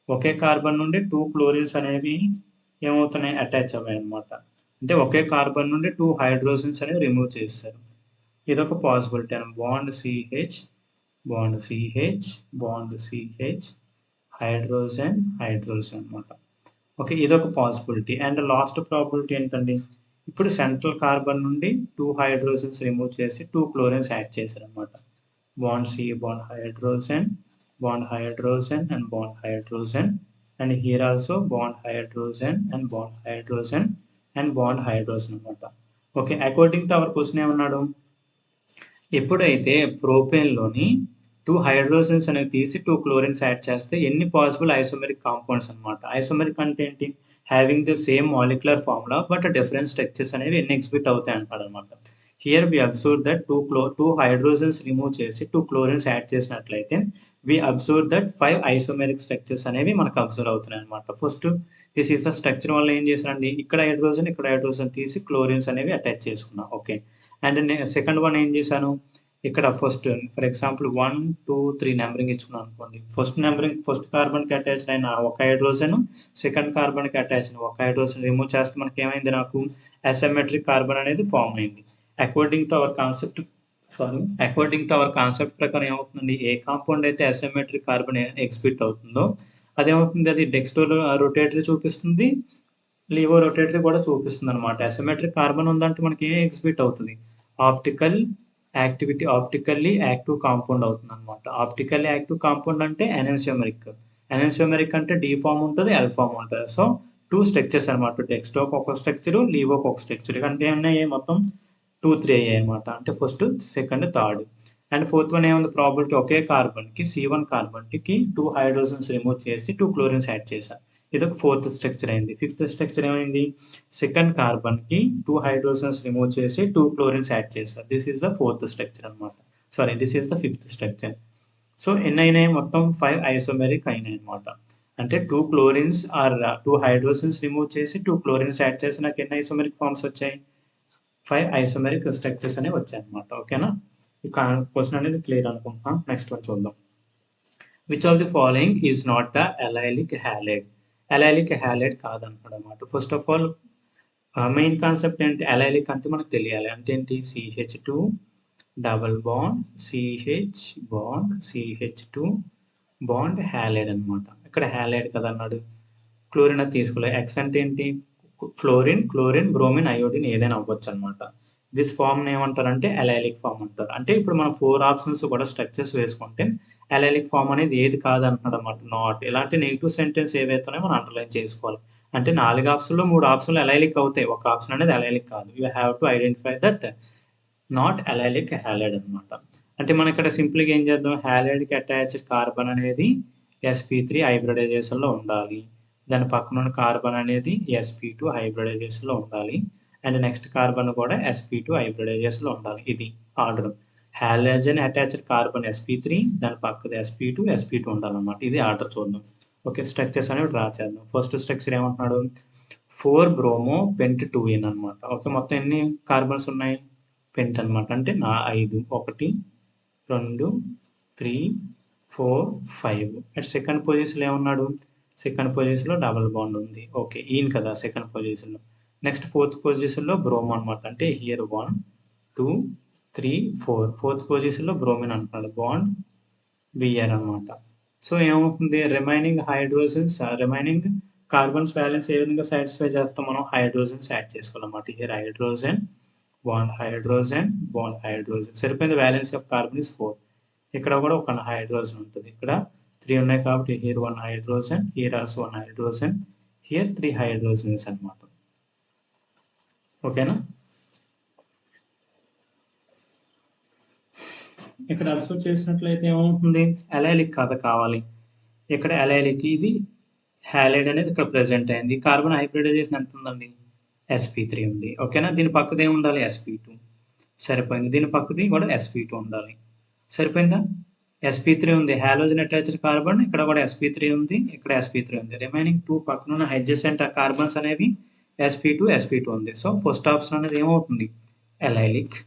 ఒకే కార్బన్ నుండి 2 క్లోరిన్స్ అనేవి ఏమవుతున్నాయి? అటాచ్ అవ్వాయి అనమాట. అంటే ఒకే కార్బన్ నుండి 2 హైడ్రోజన్స్ అనేవి రిమూవ్ చేస్తారు. ఇదొక పాసిబిలిటీ అని. Bond CH, bond CH, bond CH, hydrogen, hydrogen అనమాట. ఓకే, ఇదొక పాసిబిలిటీ. అండ్ లాస్ట్ ప్రాబిలిటీ ఏంటండి? ఇప్పుడు సెంట్రల్ కార్బన్ నుండి 2 హైడ్రోజన్స్ రిమూవ్ చేసి 2 క్లోరిన్స్ యాడ్ చేశారనమాట. Bond C, bond hydrogen, bond hydrogen and bond hydrogen. And here also bond hydrogen and bond hydrogen and bond hydrogen అనమాట. Okay, according to our question ఏమన్నాడు? ఎప్పుడైతే ప్రోపేన్లోని 2 హైడ్రోజన్స్ అనేవి తీసి 2 క్లోరిన్స్ యాడ్ చేస్తే ఎన్ని పాసిబుల్ ఐసోమెరిక్ కాంపౌండ్స్ అనమాట. ఐసోమెరిక్ అంటే ఏంటి? Having the same molecular formula but different structures అనేవి ఎన్ని ఎగ్జిబిట్ అవుతాయి అంటాడు అనమాట. Here we observe that 2 hydrogens remove చేసి 2 క్లోరిన్స్ యాడ్ చేసినట్లయితే we observe that 5 isomeric structures అనేవి మనకు అబ్జర్వ్ అవుతున్నాయి అనమాట. First this is the structure వల్ల ఏం చేశారండి? ఇక్కడ హైడ్రోజన్ తీసి క్లోరిన్స్ అనేవి అటాచ్ చేసుకున్నాం. ఓకే, అండ్ సెకండ్ వన్ ఏం చేశాను? ఇక్కడ ఫస్ట్ ఫర్ ఎగ్జాంపుల్ 1, 2, 3 నెంబరింగ్ ఇచ్చుకున్నాను అనుకోండి. ఫస్ట్ కార్బన్కి అటాచ్ అయిన ఒక హైడ్రోజన్, సెకండ్ కార్బన్కి అటాచ్ అయిన ఒక హైడ్రోజన్ రిమూవ్ చేస్తే మనకి ఏమైంది? నాకు అసిమెట్రిక్ కార్బన్ అనేది ఫామ్ అయింది. అకార్డింగ్ టు అవర్ కాన్సెప్ట్ ప్రకారం ఏమవుతుందండి? ఏ కాంపౌండ్ అయితే అసిమెట్రిక్ కార్బన్ ఎగ్జిబిట్ అవుతుందో అదేమవుతుంది? అది డెక్స్టో రొటేటరీ చూపిస్తుంది, లీవో రొటేటరీ కూడా చూపిస్తుంది అనమాట. అసిమెట్రిక్ కార్బన్ ఉందంటే మనకి ఏ ఎగ్జిబిట్ అవుతుంది? ఆప్టికల్లీ యాక్టివ్ కాంపౌండ్ అవుతుంది అనమాట. ఆప్టికల్లీ యాక్టివ్ కాంపౌండ్ అంటే ఎనెన్షియోమెరిక్ అంటే డి ఫామ్ ఉంటుంది, ఎల్ ఫామ్ ఉంటుంది. సో 2 స్ట్రక్చర్స్ అనమాట. డెక్స్టోకి ఒక స్ట్రక్చర్, లీవోకి ఒక స్ట్రక్చర్. అంటే ఏమన్నాయి? మొత్తం 2, 3 అయ్యాయి అనమాట. అంటే first, second, third. And fourth one ఏముంది? ప్రాబిలిటీ ఒకే కార్బన్కి C1 కార్బన్కి 2 హైడ్రోజన్స్ రిమూవ్ చేసి 2 క్లోరిన్స్ యాడ్ చేశారు. ఇదొక 4th స్ట్రక్చర్ అయింది. 5th స్ట్రక్చర్ ఏమైంది? సెకండ్ కార్బన్కి 2 హైడ్రోజన్స్ రిమూవ్ చేసి 2 క్లోరిన్స్ యాడ్ చేశారు. This is the 4th structure అనమాట. Sorry, this is the 5th structure. So ఎన్ని అయినాయి? మొత్తం 5 ఐసోమెరిక్ అయినాయి అనమాట. అంటే 2 క్లోరిన్స్ ఆర్ 2 హైడ్రోజన్స్ రిమూవ్ చేసి 2 క్లోరిన్స్ యాడ్ చేసి నాకు ఎన్ని ఐసోమెరిక్ ఫార్మ్స్ వచ్చాయి? 5 ఐసోమెరిక్ స్ట్రక్చర్స్ అనేవి వచ్చాయి అనమాట. ఓకేనా? ఈ క్వశ్చన్ అనేది క్లియర్ అనుకుంటున్నాం. నెక్స్ట్ వన్ చూద్దాం. Which of the following is not the allylic halide? Allylic halide కాదన్నమాట. First of all main concept ఏంటి? అలైలిక్ అంటే మనకు తెలియాలి. అంటే ఏంటి? CH2 double bond CH bond CH2 bond halide అనమాట. ఇక్కడ హ్యాలైడ్ కదా అన్నాడు. క్లోరిన్ అది తీసుకోలేదు. ఎక్స్ అంటే ఏంటి? క్లోరిన్, బ్రోమిన్, అయోడిన్ ఏదైనా అవ్వచ్చు అనమాట. దిస్ ఫామ్ ఏమంటారంటే అలైలిక్ ఫామ్ అంటారు. అంటే ఇప్పుడు మనం 4 ఆప్షన్స్ కూడా స్ట్రక్చర్స్ వేసుకుంటే అలైలిక్ ఫామ్ అనేది ఏది కాదంటున్నాడు అనమాట. నాట్. ఇలాంటి నెగిటివ్ సెంటెన్స్ ఏవైతున్నాయో మనం అండర్లైన్ చేసుకోవాలి. అంటే 4 ఆప్షన్లో 3 ఆప్షన్లు అలైలిక్ అవుతాయి. ఒక ఆప్షన్ అనేది అలైలిక్ కాదు. You have to identify that not allylic halide అనమాట. అంటే మనం ఇక్కడ సింపుల్గా ఏం చేద్దాం? హ్యాలైడ్కి అటాచ్డ్ కార్బన్ అనేది sp3 హైబ్రిడైజేషన్లో ఉండాలి. దాని పక్కన ఉన్న కార్బన్ అనేది sp2 హైబ్రిడైజేషన్లో ఉండాలి. అండ్ నెక్స్ట్ కార్బన్ కూడా sp2 హైబ్రిడైజేషన్లో ఉండాలి. ఇది order. Halogen attached carbon sp3, దాని పక్కది sp2 ఉండాలన్నమాట. ఇది ఆర్డర్ చూద్దాం. ఓకే, స్ట్రక్చర్స్ అనేవి డ్రా చేద్దాం. ఫస్ట్ స్ట్రక్చర్ ఏమంటున్నాడు? 4 బ్రోమో పెంట్ 2n అనమాట. ఓకే, మొత్తం ఎన్ని కార్బన్స్ ఉన్నాయి? పెంట్ అనమాట. అంటే 5. 1, 2, 3, 4, 5. అట్ సెకండ్ పొజిషన్లో ఏమన్నాడు? సెకండ్ పొజిషన్లో డబల్ బాండ్ ఉంది. ఓకే, ఈయన కదా సెకండ్ పొజిషన్లో. నెక్స్ట్ 4th పొజిషన్లో బ్రోమో అనమాట. అంటే హియర్ 1, 2, 3, 4. 4th పొజిషన్లో బ్రోమిన్ అంటున్నాడు. బాండ్ బిఆర్ అనమాట. సో ఏమవుతుంది? రిమైనింగ్ కార్బన్స్ బ్యాలెన్స్ ఏ విధంగా సాటిస్ఫై చేస్తాం మనం? హైడ్రోజన్స్ యాడ్ చేసుకోవాలన్నమాట. Here hydrogen, bond hydrogen, bond hydrogen. సరిపోయింది. Balance of carbon is 4. ఇక్కడ కూడా ఒక హైడ్రోజన్ ఉంటుంది. ఇక్కడ 3 ఉన్నాయి కాబట్టి here 1 hydrogen, here also 1 hydrogen, here 3 hydrogens అనమాట. ఓకేనా? ఇక్కడ అబ్జర్వ్ చేసినట్లయితే ఏమవుతుంది? అలైలిక్ కథ కావాలి. ఇక్కడ అలైలిక్, ఇది హ్యాలైడ్ అనేది ఇక్కడ ప్రెజెంట్ అయింది. కార్బన్ హైబ్రిడైజేషన్ ఎంత ఉందండి? sp3 ఉంది. ఓకేనా? దీని పక్కది ఏమి ఉండాలి? sp2. సరిపోయింది. దీని పక్కది కూడా sp2 ఉండాలి. సరిపోయిందా? sp3 ఉంది. హాలోజన్ అటాచ్డ్ కార్బన్ ఇక్కడ కూడా sp3 ఉంది, ఇక్కడ sp3 ఉంది. రిమైనింగ్ 2 పక్కన ఉన్న అడ్జసెంట్ కార్బన్స్ అనేవి sp2 ఉంది. సో ఫస్ట్ ఆప్షన్ అనేది ఏమవుతుంది, అలైలిక్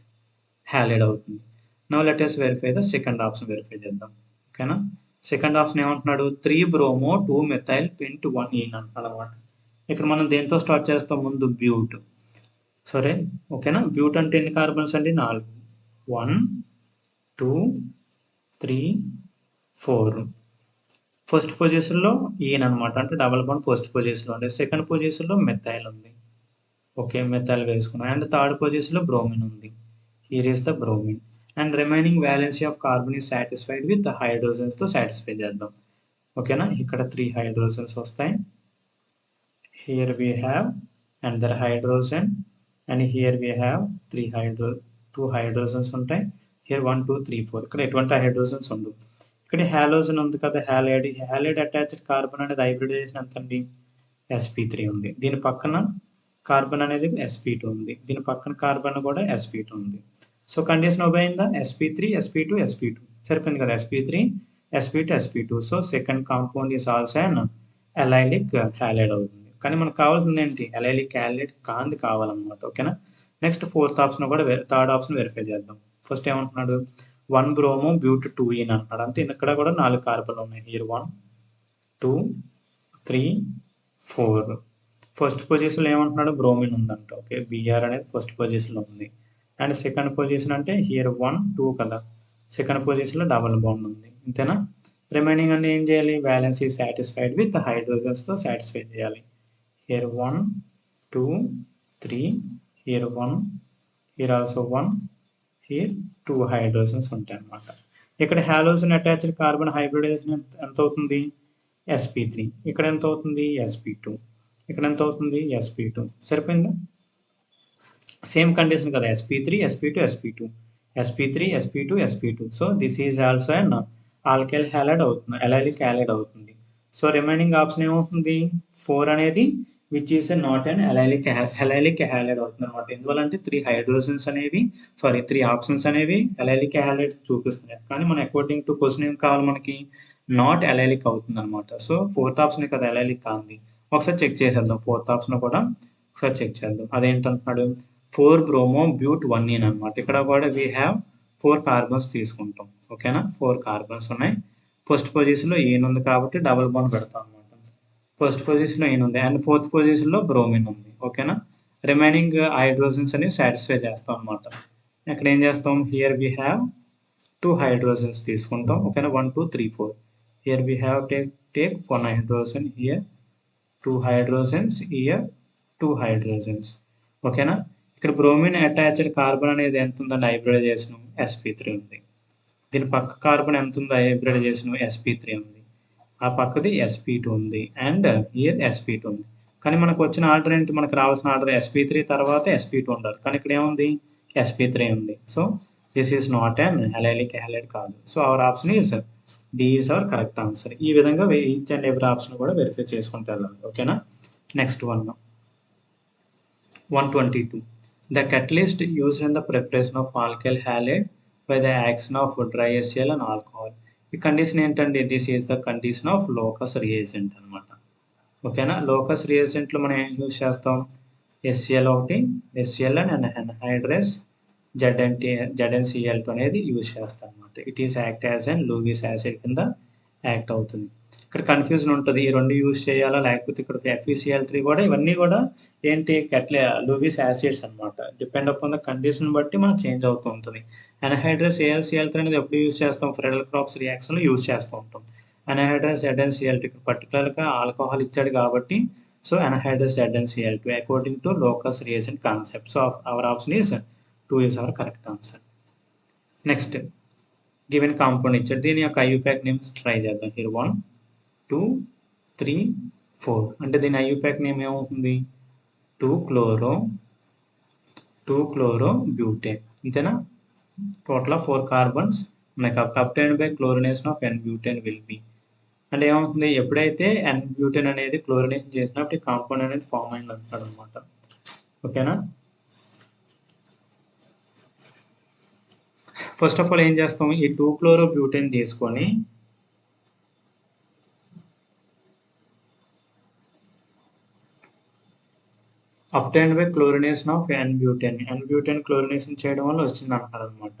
హ్యాలైడ్ అవుతుంది. Now let us verify the second option verify చేద్దాం. ఓకేనా, సెకండ్ ఆప్షన్ ఏమంటున్నాడు, 3 బ్రోమో 2 మెథైల్ పెంట్ 1 ఈన్ అంటున్నాడు అనమాట. ఇక్కడ మనం దేంతో స్టార్ట్ చేస్తాం, ముందు బ్యూట్. సరే ఓకేనా, బ్యూట్ అంటే ఎన్ని కార్బన్స్ అండి, 4. 1 2 3 4. ఫస్ట్ పొజిషన్లో ఈన్ అనమాట, అంటే డబల్ బాండ్ ఫస్ట్ పొజిషన్లో ఉంది. సెకండ్ పొజిషన్లో మెథైల్ ఉంది. ఓకే, మెథైల్ వేసుకున్నాం. అండ్ థర్డ్ పొజిషన్లో బ్రోమిన్ ఉంది. Here is the bromine. And remaining valency of carbon is satisfied with హైడ్రోజన్స్తో సాటిస్ఫై చేద్దాం. ఓకేనా, ఇక్కడ 3 హైడ్రోజన్స్ వస్తాయి. Here we have another hydrogen, and here we have 2 hydrogens ఉంటాయి. Here 1 2 3 4. ఇక్కడ ఎటువంటి హైడ్రోజన్స్ ఉండవు. ఇక్కడ హాలోజన్ ఉంది కదా, హ్యాలైడ్ అటాచ్డ్ కార్బన్ అనేది హైబ్రిడైజేషన్ ఎంత అండి, sp3 ఉంది. దీని పక్కన కార్బన్ అనేది sp2 ఉంది. దీని పక్కన కార్బన్ కూడా sp2 ఉంది. సో కండిషన్ ఒబే అయిందా, sp3 sp2 sp2 సరిపోయింది కదా, sp3 sp2 sp2. So second compound is also an allylic halide అవుతుంది. కానీ మనకు కావాల్సింది ఏంటి, అలైలిక్ హ్యాలైడ్ కాంది కావాలన్నమాట. ఓకేనా, నెక్స్ట్ ఫోర్త్ ఆప్షన్ కూడా థర్డ్ ఆప్షన్ వెరిఫై చేద్దాం. ఫస్ట్ ఏమంటున్నాడు, 1 బ్రోమో బ్యూట్ 2 ఈన్ అంటున్నాడు. అంతే, ఇక్కడ కూడా 4 కార్బన్లు ఉన్నాయి. హియర్ 1 2 3 4. ఫస్ట్ పొజిషన్లో ఏమంటున్నాడు, బ్రోమిన్ ఉందంట. ఓకే, బిఆర్ అనేది ఫస్ట్ పొజిషన్లో ఉంది. అండ్ సెకండ్ పొజిషన్ అంటే హియర్ 1 2 కదా, సెకండ్ పొజిషన్లో డబల్ బాండ్ ఉంది. అంతేనా, రిమైనింగ్ అన్ని ఏం చేయాలి, వ్యాలెన్సీ సాటిస్ఫైడ్ విత్ హైడ్రోజన్స్తో సాటిస్ఫై చేయాలి. Here 1 2 3, here 1, here also 1, here 2 hydrogens ఉంటాయి అన్నమాట. ఇక్కడ హాలోజన్ అటాచ్డ్ కార్బన్ హైబ్రిడైజేషన్ ఎంత అవుతుంది, sp3. ఇక్కడ ఎంత అవుతుంది, sp2. ఇక్కడ ఎంత అవుతుంది, sp2. సరిపోయిందా, సేమ్ కండిషన్ కదా, sp3 sp2 sp2 sp3 sp2 sp2. So this is also an alkyl halide అవుతుంది, అలైలిక్ హ్యాలైడ్ అవుతుంది. సో రిమైనింగ్ ఆప్షన్ ఏమవుతుంది, 4 అనేది which is not and allylic halide అవుతుంది అనమాట. ఎందువల్లంటే 3 హైడ్రోజన్స్ అనేవి 3 ఆప్షన్స్ అనేవి అలైలిక్ హ్యాలైడ్ చూపిస్తున్నాయి. కానీ మన అకార్డింగ్ టు క్వశ్చన్ ఏం కావాలి మనకి, నాట్ అలైలిక్ అవుతుంది అనమాట. సో ఫోర్త్ ఆప్షన్ కదా అలైలిక్ కాంది. ఒకసారి చెక్ చేసేద్దాం, ఫోర్త్ ఆప్షన్ కూడా ఒకసారి చెక్ చేద్దాం. అదేంటంటున్నాడు, 4 బ్రోమో బ్యూట్ 1 ఈన్ అనమాట. ఇక్కడ కూడా వీ హ్యావ్ 4 కార్బన్స్ తీసుకుంటాం. ఓకేనా, 4 కార్బన్స్ ఉన్నాయి. ఫస్ట్ పొజిషన్లో ఈన్ ఉంది కాబట్టి డబుల్ బాండ్ పెడతాం అనమాట. ఫస్ట్ పొజిషన్లో ఈన్ ఉంది అండ్ ఫోర్త్ పొజిషన్లో బ్రోమిన్ ఉంది. ఓకేనా, రిమైనింగ్ హైడ్రోజన్స్ అనేవి సాటిస్ఫై చేస్తాం అనమాట. ఇక్కడ ఏం చేస్తాం, హియర్ వీ హ్యావ్ 2 హైడ్రోజన్స్ తీసుకుంటాం. ఓకేనా, 1 2 3 4. Here we have take 1 hydrogen, here 2 hydrogens, here 2 hydrogens. ఓకేనా, ఇక్కడ బ్రోమిన్ అటాచ్డ్ కార్బన్ అనేది ఎంత ఉందండి, హైబ్రిడైజేషన్ sp3 ఉంది. దీని పక్క కార్బన్ ఎంత ఉందో హైబ్రిడైజేషన్ sp3 ఉంది. ఆ పక్కది sp2 ఉంది అండ్ హియర్ sp2 ఉంది. కానీ మనకు వచ్చిన ఆర్డర్ ఏంటి, మనకు రావాల్సిన ఆర్డర్ sp3 తర్వాత sp2 ఉండాలి. కానీ ఇక్కడ ఏముంది, sp3 ఉంది. So this is not an allylic halide కాదు. So our option is D is our correct answer. ఈ విధంగా ఈచ్ అండ్ ఎవరీ ఆప్షన్ కూడా వెరిఫై చేసుకుంటూ వెళ్ళాలి. ఓకేనా, next 122. The catalyst used in the preparation of alkyl halide by the action of dry HCl and alcohol. ఈ కండిషన్ ఏంటండి, this is the condition of locus reagent అనమాట. ఓకేనా, లోకస్ రియేజెంట్లో మనం ఏం యూజ్ చేస్తాం, HCl ఒకటి, HCl అండ్ ఎన్హైడ్రస్ ZnCl2 అనేది యూజ్ చేస్తాం అనమాట. It is act as and Lewis acid కింద యాక్ట్ అవుతుంది. ఇక్కడ కన్ఫ్యూజన్ ఉంటుంది, ఈ రెండు యూజ్ చేయాలా లేకపోతే ఇక్కడ FeCl3 కూడా, ఇవన్నీ కూడా ఏంటి లూయిస్ యాసిడ్స్ అనమాట. డిపెండ్ అపాన్ ద కండిషన్ బట్టి మనం చేంజ్ అవుతూ ఉంటుంది. ఎన్హైడ్రస్ AlCl3 అనేది ఎప్పుడు యూజ్ చేస్తాం, ఫ్రెడల్ క్రాప్స్ రియాక్షన్లో యూజ్ చేస్తూ ఉంటాం. ఎన్హైడ్రస్ ZnCl2 ఇక్కడ పర్టికులర్గా ఆల్కహాల్ ఇచ్చాడు కాబట్టి so anhydrous ZnCl2 according to locus reagent concept. So our option is 2 is our correct answer. Next given compound ఇచ్చాడు, దీని యొక్క ఐయుపాక్ నేమ్స్ ట్రై చేద్దాం. హియర్ 1 2 3 4. అంటే దీని ఐయుపాక్ నేమ్ ఏమవుతుంది, 2 chloro butane. అంతేనా, టోటల్ ఆఫ్ 4 కార్బన్స్ మనకి obtained by chlorination of N-butane will be. అంటే ఏమవుతుంది, ఎప్పుడైతే N-butane అనేది క్లోరినేషన్ చేసినప్పుడు ఈ కాంపౌండ్ అనేది ఫామ్ అయింది అంటాడు అనమాట. ఓకేనా, ఫస్ట్ ఆఫ్ ఆల్ ఏం చేస్తాం, ఈ 2 chloro butane తీసుకొని obtained by chlorination of N butane. N butane chlorination చేయడం వల్ల వచ్చింది అంటారనమాట.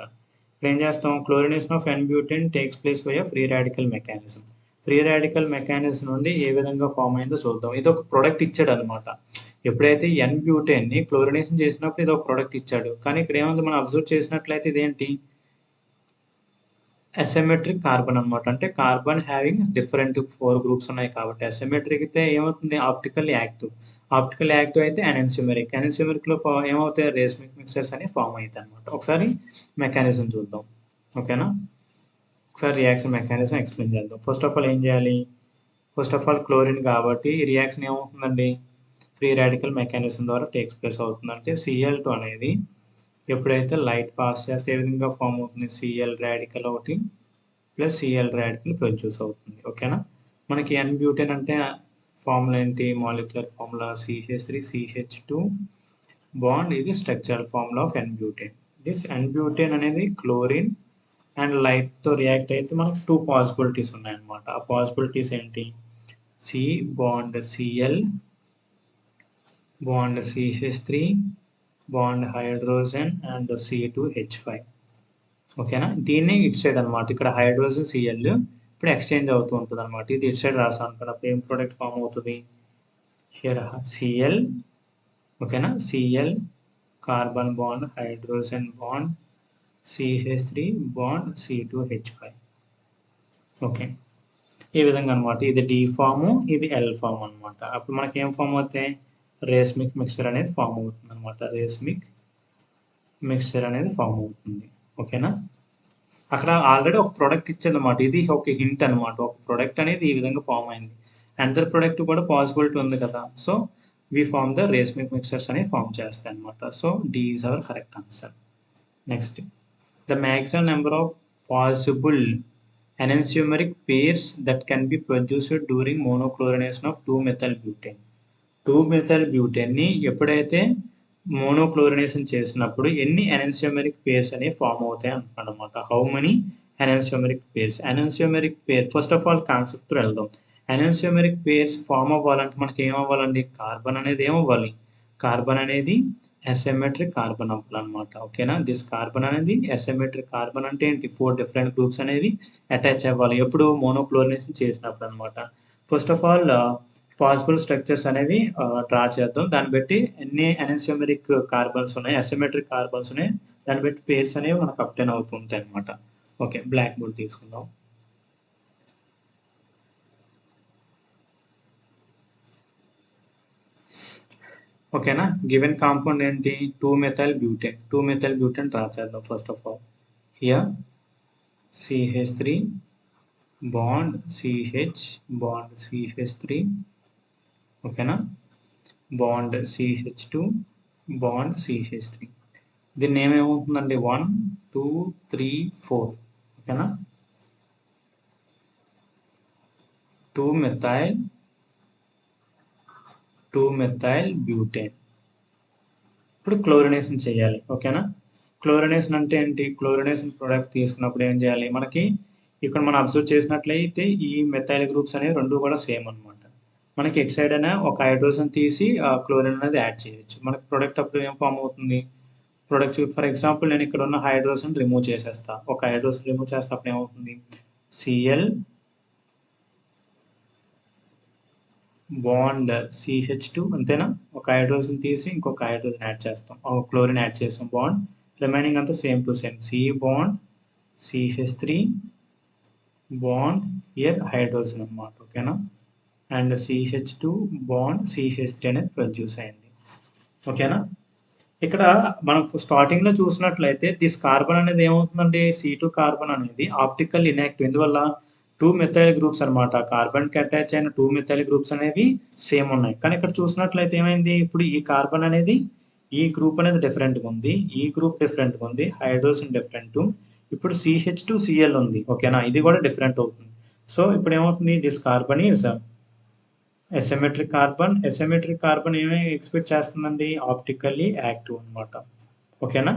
ఇప్పుడు ఏం చేస్తాం, chlorination of N butane takes place by free radical mechanism. Free radical mechanism నుండి ఏ విధంగా ఫామ్ అయిందో చూద్దాం. ఇది ఒక ప్రొడక్ట్ ఇచ్చాడు అనమాట. ఎప్పుడైతే N-బ్యూటేన్ని క్లోరినేషన్ చేసినప్పుడు ఇది ఒక ప్రొడక్ట్ ఇచ్చాడు. కానీ ఇక్కడ ఏముంది, మనం అబ్జర్వ్ చేసినట్లయితే ఇదేంటి, అసిమెట్రిక్ కార్బన్ అనమాట. అంటే కార్బన్ హ్యావింగ్ డిఫరెంట్ 4 గ్రూప్స్ ఉన్నాయి కాబట్టి అసిమెట్రిక్ అయితే ఏమవుతుంది, ఆప్టికల్ యాక్టివ్. ఆప్టికల్ యాక్టివ్ అయితే ఎనెన్సిమెరిక్. ఎనెన్సిమెరిక్లో ఏమవుతాయి, రేస్మిక్ మిక్సర్స్ అని ఫామ్ అవుతాయి అనమాట. ఒకసారి మెకానిజం చూద్దాం. ఓకేనా, ఒకసారి రియాక్షన్ మెకానిజం ఎక్స్ప్లెయిన్ చేద్దాం. ఫస్ట్ ఆఫ్ ఆల్ ఏం చేయాలి, ఫస్ట్ ఆఫ్ ఆల్ క్లోరిన్ కాబట్టి ఈ రియాక్షన్ ఏమవుతుందండి, ఫ్రీ రాడికల్ మెకానిజం ద్వారా టేక్స్ ప్లేస్ అవుతుంది. అంటే Cl2 అనేది ఎప్పుడైతే లైట్ పాస్ చేస్తే ఏ విధంగా ఫామ్ అవుతుంది, Cl రాడికల్ ఒకటి ప్లస్ Cl రాడికల్ ప్రొడ్యూస్ అవుతుంది. ఓకేనా, మనకి N-బ్యూటేన్ అంటే ఫార్ములా ఏంటి, మాలిక్యులర్ ఫార్ములా CH3CH2 బాండ్, ఇది స్ట్రక్చరల్ ఫార్ములా ఆఫ్ N-బ్యూటేన్. దిస్ N-బ్యూటేన్ అనేది క్లోరిన్ అండ్ లైట్తో రియాక్ట్ అయితే మనకు 2 పాసిబిలిటీస్ ఉన్నాయన్నమాట. ఆ పాసిబిలిటీస్ ఏంటి, C bond Cl bond CH3 bond hydrogen and C2H5. ఓకేనా, దీన్ని ఇటు సైడ్ అనమాట. ఇక్కడ హైడ్రోజన్ Cl ఇప్పుడు ఎక్స్చేంజ్ అవుతూ ఉంటుంది అనమాట. ఇది ఇటు సైడ్ రాసాం అనుకోండి, అప్పుడు ఏం ప్రోడక్ట్ ఫామ్ అవుతుంది, హియర్ Cl. ఓకేనా, Cl carbon bond hydrogen bond CH3 bond C2H5. Okay, ఈ విధంగా అనమాట. ఇది D ఫాము, ఇది L ఫామ్ అనమాట. అప్పుడు మనకి ఏం ఫామ్ అవుతాయి, రేస్మిక్ మిక్సర్ అనేది ఫామ్ అవుతుంది అనమాట. రేస్మిక్ మిక్సర్ అనేది ఫామ్ అవుతుంది. ఓకేనా, అక్కడ ఆల్రెడీ ఒక ప్రోడక్ట్ ఇచ్చిందన్నమాట. ఇది ఒక హింట్ అనమాట. ఒక ప్రోడక్ట్ అనేది ఈ విధంగా ఫామ్ అయింది. అండర్ ప్రోడక్ట్ కూడా పాసిబిలిటీ ఉంది కదా. So we form the racemic mixtures అని ఫామ్ చేస్తాయి అనమాట. So D is our correct answer. Next, the maximum number of possible enantiomeric pairs that can be produced during monochlorination of two methyl butane. 2-మెథైల్-బ్యూటేన్ని ఎప్పుడైతే మోనోక్లోరినేషన్ చేసినప్పుడు ఎన్ని ఎనెన్సియోమెరిక్ పేర్స్ అనేవి ఫామ్ అవుతాయి అనమాట. How many enantiomeric pairs. Enantiomeric pair, first of all కాన్సెప్ట్తో వెళ్దాం. ఎనెన్సియోమెరిక్ పేర్స్ ఫామ్ అవ్వాలంటే మనకి ఏమవ్వాలండి, కార్బన్ అనేది ఏమవ్వాలి, కార్బన్ అనేది అసిమెట్రిక్ కార్బన్ అవ్వాలన్నమాట. ఓకేనా, దిస్ కార్బన్ అనేది అసిమెట్రిక్ కార్బన్ అంటే ఏంటి, 4 డిఫరెంట్ గ్రూప్స్ అనేవి అటాచ్ అవ్వాలి. ఎప్పుడు మోనోక్లోరినేషన్ చేసినప్పుడు అనమాట. First of all possible structures అనేవి డ్రా చేద్దాం. దాన్ని బట్టి ఎన్ని ఎనెన్సియోమెరిక్ కార్బన్స్ ఉన్నాయి, అసిమెట్రిక్ కార్బన్స్ ఉన్నాయి, దాన్ని బట్టి పేర్స్ అనేవి మనకు అప్టైన్ అవుతుంటాయి అనమాట. ఓకే, బ్లాక్ బోర్డ్ తీసుకుందాం. ఓకేనా, గివెన్ కాంపౌండ్ ఏంటి, 2-మెథైల్-బ్యూటేన్. 2-మెథైల్-బ్యూటేన్ డ్రా చేద్దాం. First of all here CH3 bond CH bond CH3. ఓకేనా, బాండ్ CH2 బాండ్ CH3. దీన్ని ఏమేమవుతుందండి, 1 2 3 4. ఓకేనా, 2-మెథైల్-బ్యూటేన్. ఇప్పుడు క్లోరినేషన్ చేయాలి. ఓకేనా, క్లోరినేషన్ అంటే ఏంటి, క్లోరినేషన్ ప్రోడక్ట్ తీసుకున్నప్పుడు ఏం చేయాలి, మనకి ఇక్కడ మనం అబ్జర్వ్ చేసినట్లయితే ఈ మెథైల్ గ్రూప్స్ అనేవి రెండు కూడా సేమ్ అనమాట. మనకి ఎటు సైడ్ అయినా ఒక హైడ్రోజన్ తీసి క్లోరిన్ అనేది యాడ్ చేయొచ్చు. మనకి ప్రోడక్ట్ అప్పుడు ఏం ఫామ్ అవుతుంది, ప్రొడక్ట్ ఫర్ ఎగ్జాంపుల్ నేను ఇక్కడ ఉన్న హైడ్రోజన్ రిమూవ్ చేసేస్తా. ఒక హైడ్రోజన్ రిమూవ్ చేస్తే అప్పుడు ఏమవుతుంది, Cl బాండ్ CH2. అంతేనా, ఒక హైడ్రోజన్ తీసి ఇంకొక హైడ్రోజన్ యాడ్ చేస్తాం, ఒక క్లోరిన్ యాడ్ చేస్తాం, బాండ్ రిమైనింగ్ అంతా same to same. C bond CH3 bond here hydrogen అన్నమాట. ఓకేనా, అండ్ CH2 బాండ్ CH3 అనేది ప్రొడ్యూస్ అయింది. ఓకేనా, ఇక్కడ మనం స్టార్టింగ్ లో చూసినట్లయితే దిస్ కార్బన్ అనేది ఏమవుతుందండి, C2 కార్బన్ అనేది ఆప్టికల్ ఇన్యాక్టివ్. ఎందువల్ల, 2-మెథైల్ గ్రూప్స్ అనమాట. కార్బన్ కి అటాచ్ అయిన 2-మెథైల్ గ్రూప్స్ అనేవి సేమ్ ఉన్నాయి. కానీ ఇక్కడ చూసినట్లయితే ఏమైంది, ఇప్పుడు ఈ కార్బన్ అనేది, ఈ గ్రూప్ అనేది డిఫరెంట్ గా ఉంది, ఈ గ్రూప్ డిఫరెంట్ గా ఉంది, హైడ్రోజన్ డిఫరెంట్, ఇప్పుడు CH2Cl ఉంది. ఓకేనా, ఇది కూడా డిఫరెంట్ అవుతుంది. సో ఇప్పుడు ఏమవుతుంది, this carbon is asymmetric carbon. Asymmetric carbon ఏమి ఎక్స్పెక్ట్ చేస్తుందండి, ఆప్టికల్లీ యాక్టివ్ అనమాట. ఓకేనా,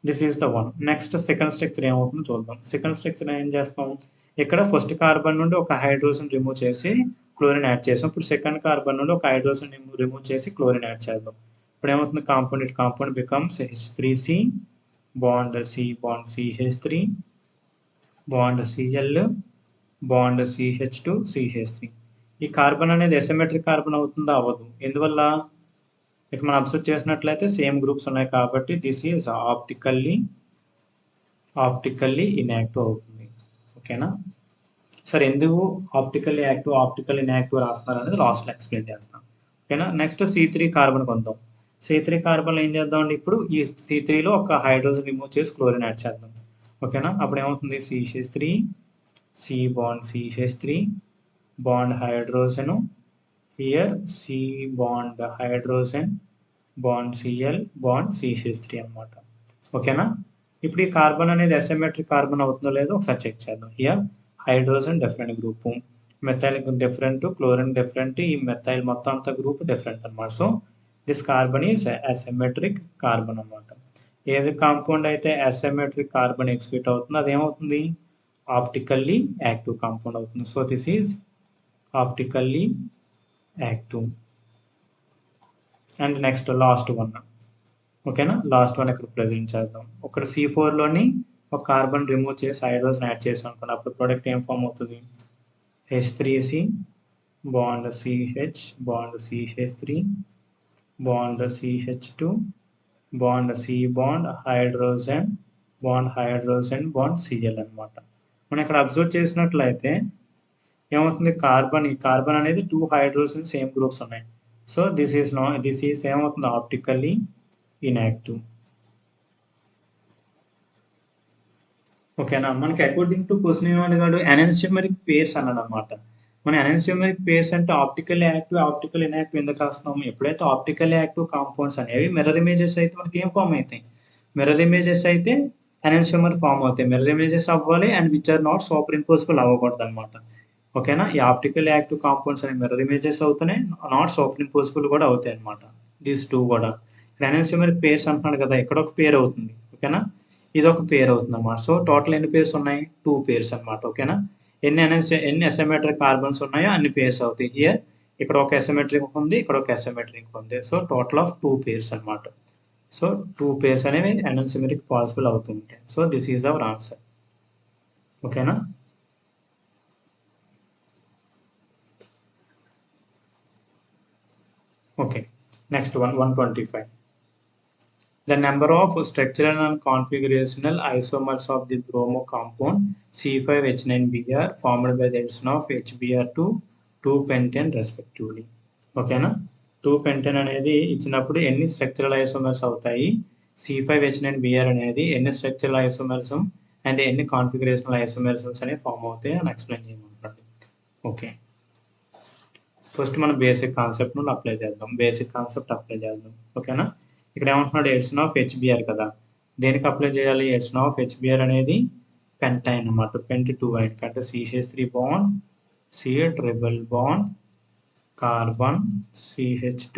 this is the one. Next second structure ఏమవుతుందో చూద్దాం. సెకండ్ స్ట్రక్చర్ ఏం చేస్తాం, ఇక్కడ ఫస్ట్ కార్బన్ నుండి ఒక హైడ్రోజన్ రిమూవ్ చేసి క్లోరిన్ యాడ్ చేసాం. ఇప్పుడు సెకండ్ కార్బన్ నుండి ఒక హైడ్రోజన్ రిమూవ్ చేసి క్లోరిన్ యాడ్ చేద్దాం. ఇప్పుడు ఏమవుతుంది, compound becomes H3C bond CH3 bond Cl bond CH2 CH3. ఈ కార్బన్ అనేది అసిమెట్రిక్ కార్బన్ అవుతుందా? అవ్వదు. ఎందువల్ల? ఇక మనం అబ్జర్వ్ చేసినట్లయితే సేమ్ గ్రూప్స్ ఉన్నాయి కాబట్టి దిస్ ఈజ్ ఆప్టికల్లీ ఇన్యాక్టివ్ అవుతుంది. ఓకేనా? సరే, ఎందుకు ఆప్టికల్ ఇన్యాక్టివ్ రాస్తున్నారు అనేది లాస్ట్లో ఎక్స్ప్లెయిన్ చేస్తాం. ఓకేనా? నెక్స్ట్ C3 కార్బన్ కొందాం. C3 కార్బన్ ఏం చేద్దామండి, ఇప్పుడు ఈ C3లో ఒక హైడ్రోజన్ రిమూవ్ చేసి క్లోరిన్ యాడ్ చేద్దాం. ఓకేనా? అప్పుడు ఏమవుతుంది, CH3 C bond CH3 bond hydrogen, here C bond hydrogen bond Cl bond CH3 అనమాట. ఓకేనా? ఇప్పుడు ఈ కార్బన్ అనేది అసిమెట్రిక్ కార్బన్ అవుతుందో లేదో ఒకసారి చెక్ చేద్దాం. Here hydrogen different group, methyl different, chlorine different, ఈ మెథైల్ మొత్తం అంతా గ్రూప్ డిఫరెంట్ అనమాట. So this carbon is asymmetric carbon అనమాట. ఏది కాంపౌండ్ అయితే అసిమెట్రిక్ కార్బన్ ఎక్స్క్యూట్ అవుతుందో అదేమవుతుంది, ఆప్టికల్లీ యాక్టివ్ కాంపౌండ్ అవుతుంది. So this is optically active. And next last one. ఓకేనా? లాస్ట్ వన్ ఇక్కడ ప్రెజెంట్ చేద్దాం. ఇక్కడ C4లోని ఒక కార్బన్ రిమూవ్ చేసి హైడ్రోజన్ యాడ్ చేసాం అనుకోండి, అప్పుడు ప్రోడక్ట్ ఏం ఫామ్ అవుతుంది, H3C bond CH bond CH3 bond CH2 bond C bond hydrogen bond Cl అనమాట. మనం ఇక్కడ అబ్జర్వ్ చేసినట్లయితే ఏమవుతుంది, ఈ కార్బన్ అనేది 2 హైడ్రోజన్ సేమ్ గ్రూప్స్ ఉన్నాయి. సో దిస్ ఈస్ ఏమవుతుంది, ఆప్టికల్లీ ఇన్యాక్టివ్. ఓకేనా? మనకి అకార్డింగ్ టు క్వశ్చన్ ఏమడిగాడు, ఎనాన్సియోమెరిక్ పేర్స్ అన్నాడు అనమాట. మన ఎనాన్సియోమెరిక్ పేర్స్ అంటే ఆప్టికల్ యాక్టివ్, ఆప్టికల్ ఇన్యాక్టివ్ ఎందుకు రాస్తున్నాము, ఎప్పుడైతే ఆప్టికల్ యాక్టివ్ కాంపౌండ్స్ అనేవి మిర్రర్ ఇమేజెస్ అయితే మనకి ఏం ఫామ్ అవుతాయి, మిర్రర్ ఇమేజెస్ అయితే ఎనాన్సియోమర్ ఫామ్ అవుతాయి. మిర్రర్ ఇమేజెస్ అవ్వాలి and which are not super impossible అవ్వకూడదు అనమాట. ఓకేనా? ఈ ఆప్టికల్ యాక్టివ్ కాంపౌండ్స్ అనేవి మిర్రర్ ఇమేజెస్ అవుతున్నాయి, నాట్ సూపర్ ఇంపోజిబుల్ కూడా అవుతాయి అనమాట. దీస్ టూ కూడా ఎనాన్సియోమెరిక్ పేర్స్ అంటున్నాడు కదా, ఇక్కడ ఒక పేరు అవుతుంది. ఓకేనా? ఇది ఒక పేర్ అవుతుంది అన్నమాట. సో టోటల్ ఎన్ని పేర్స్ ఉన్నాయి, 2 పేర్స్ అనమాట. ఓకేనా? ఎన్ని అసిమెట్రిక్ కార్బన్స్ ఉన్నాయో అన్ని పేర్స్ అవుతాయి. హియర్ ఇక్కడ ఒక అసిమెట్రిక్ ఉంది, ఇక్కడ ఒక అసిమెట్రిక్ ఉంది. సో టోటల్ ఆఫ్ 2 పేర్స్ అనమాట. సో 2 పేర్స్ అనేవి అసిమెట్రిక్ పాసిబుల్ అవుతుంటాయి. So this is our answer. ఓకేనా? Okay, next 125. The number of structural and configurational isomers of the bromo compound C5H9Br formed by the addition of HBr to 2-pentane respectively. ఓకేనా? 2-pentane అనేది ఇచ్చినప్పుడు ఎన్ని స్ట్రక్చరల్ ఐసోమర్స్ అవుతాయి, C5H9Br అనేది ఎన్ని స్ట్రక్చరల్ ఐసోమర్స్ అండ్ ఎన్ని కాన్ఫిగరేషనల్ ఐసోమర్స్ అనేవి ఫామ్ అవుతాయి అని ఎక్స్ప్లెయిన్ చేయమంటారు. ఓకే, ఫస్ట్ మనం బేసిక్ కాన్సెప్ట్ నుండి అప్లై చేద్దాం. ఓకేనా? ఇక్కడ ఏమంటున్నాడు, ఎడిషన్ ఆఫ్ హెచ్బిఆర్ కదా, దేనికి అప్లై చేయాలి, ఎడిషన్ ఆఫ్ హెచ్బిఆర్ అనేది పెంటైన్ అన్నమాట, Pent2-ine అంటే CH3 bond C triple bond carbon CH2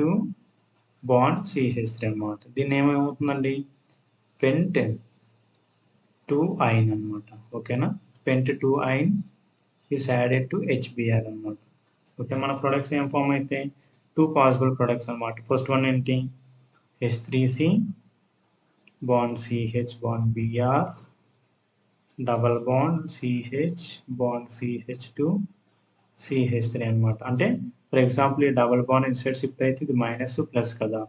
bond CH3 అన్నమాట. దీన్ని ఏమవుతుందండి, Pent2-ine అన్నమాట. ఓకేనా? Pent2-ine is added to HBr అన్నమాట. ఓకే, మన ప్రొడక్ట్స్ ఏం ఫామ్ అయితే 2 పాసిబుల్ ప్రొడక్ట్స్ అన్నమాట. ఫస్ట్ వన్ ఏంటి, H3C bond CH bond Br double bond CH bond CH2 CH3 అనమాట. అంటే ఫర్ ఎగ్జాంపుల్ ఈ డబల్ బాండ్ ఇన్సైడ్ షిఫ్ట్ అయితే ఇది మైనస్ ప్లస్ కదా,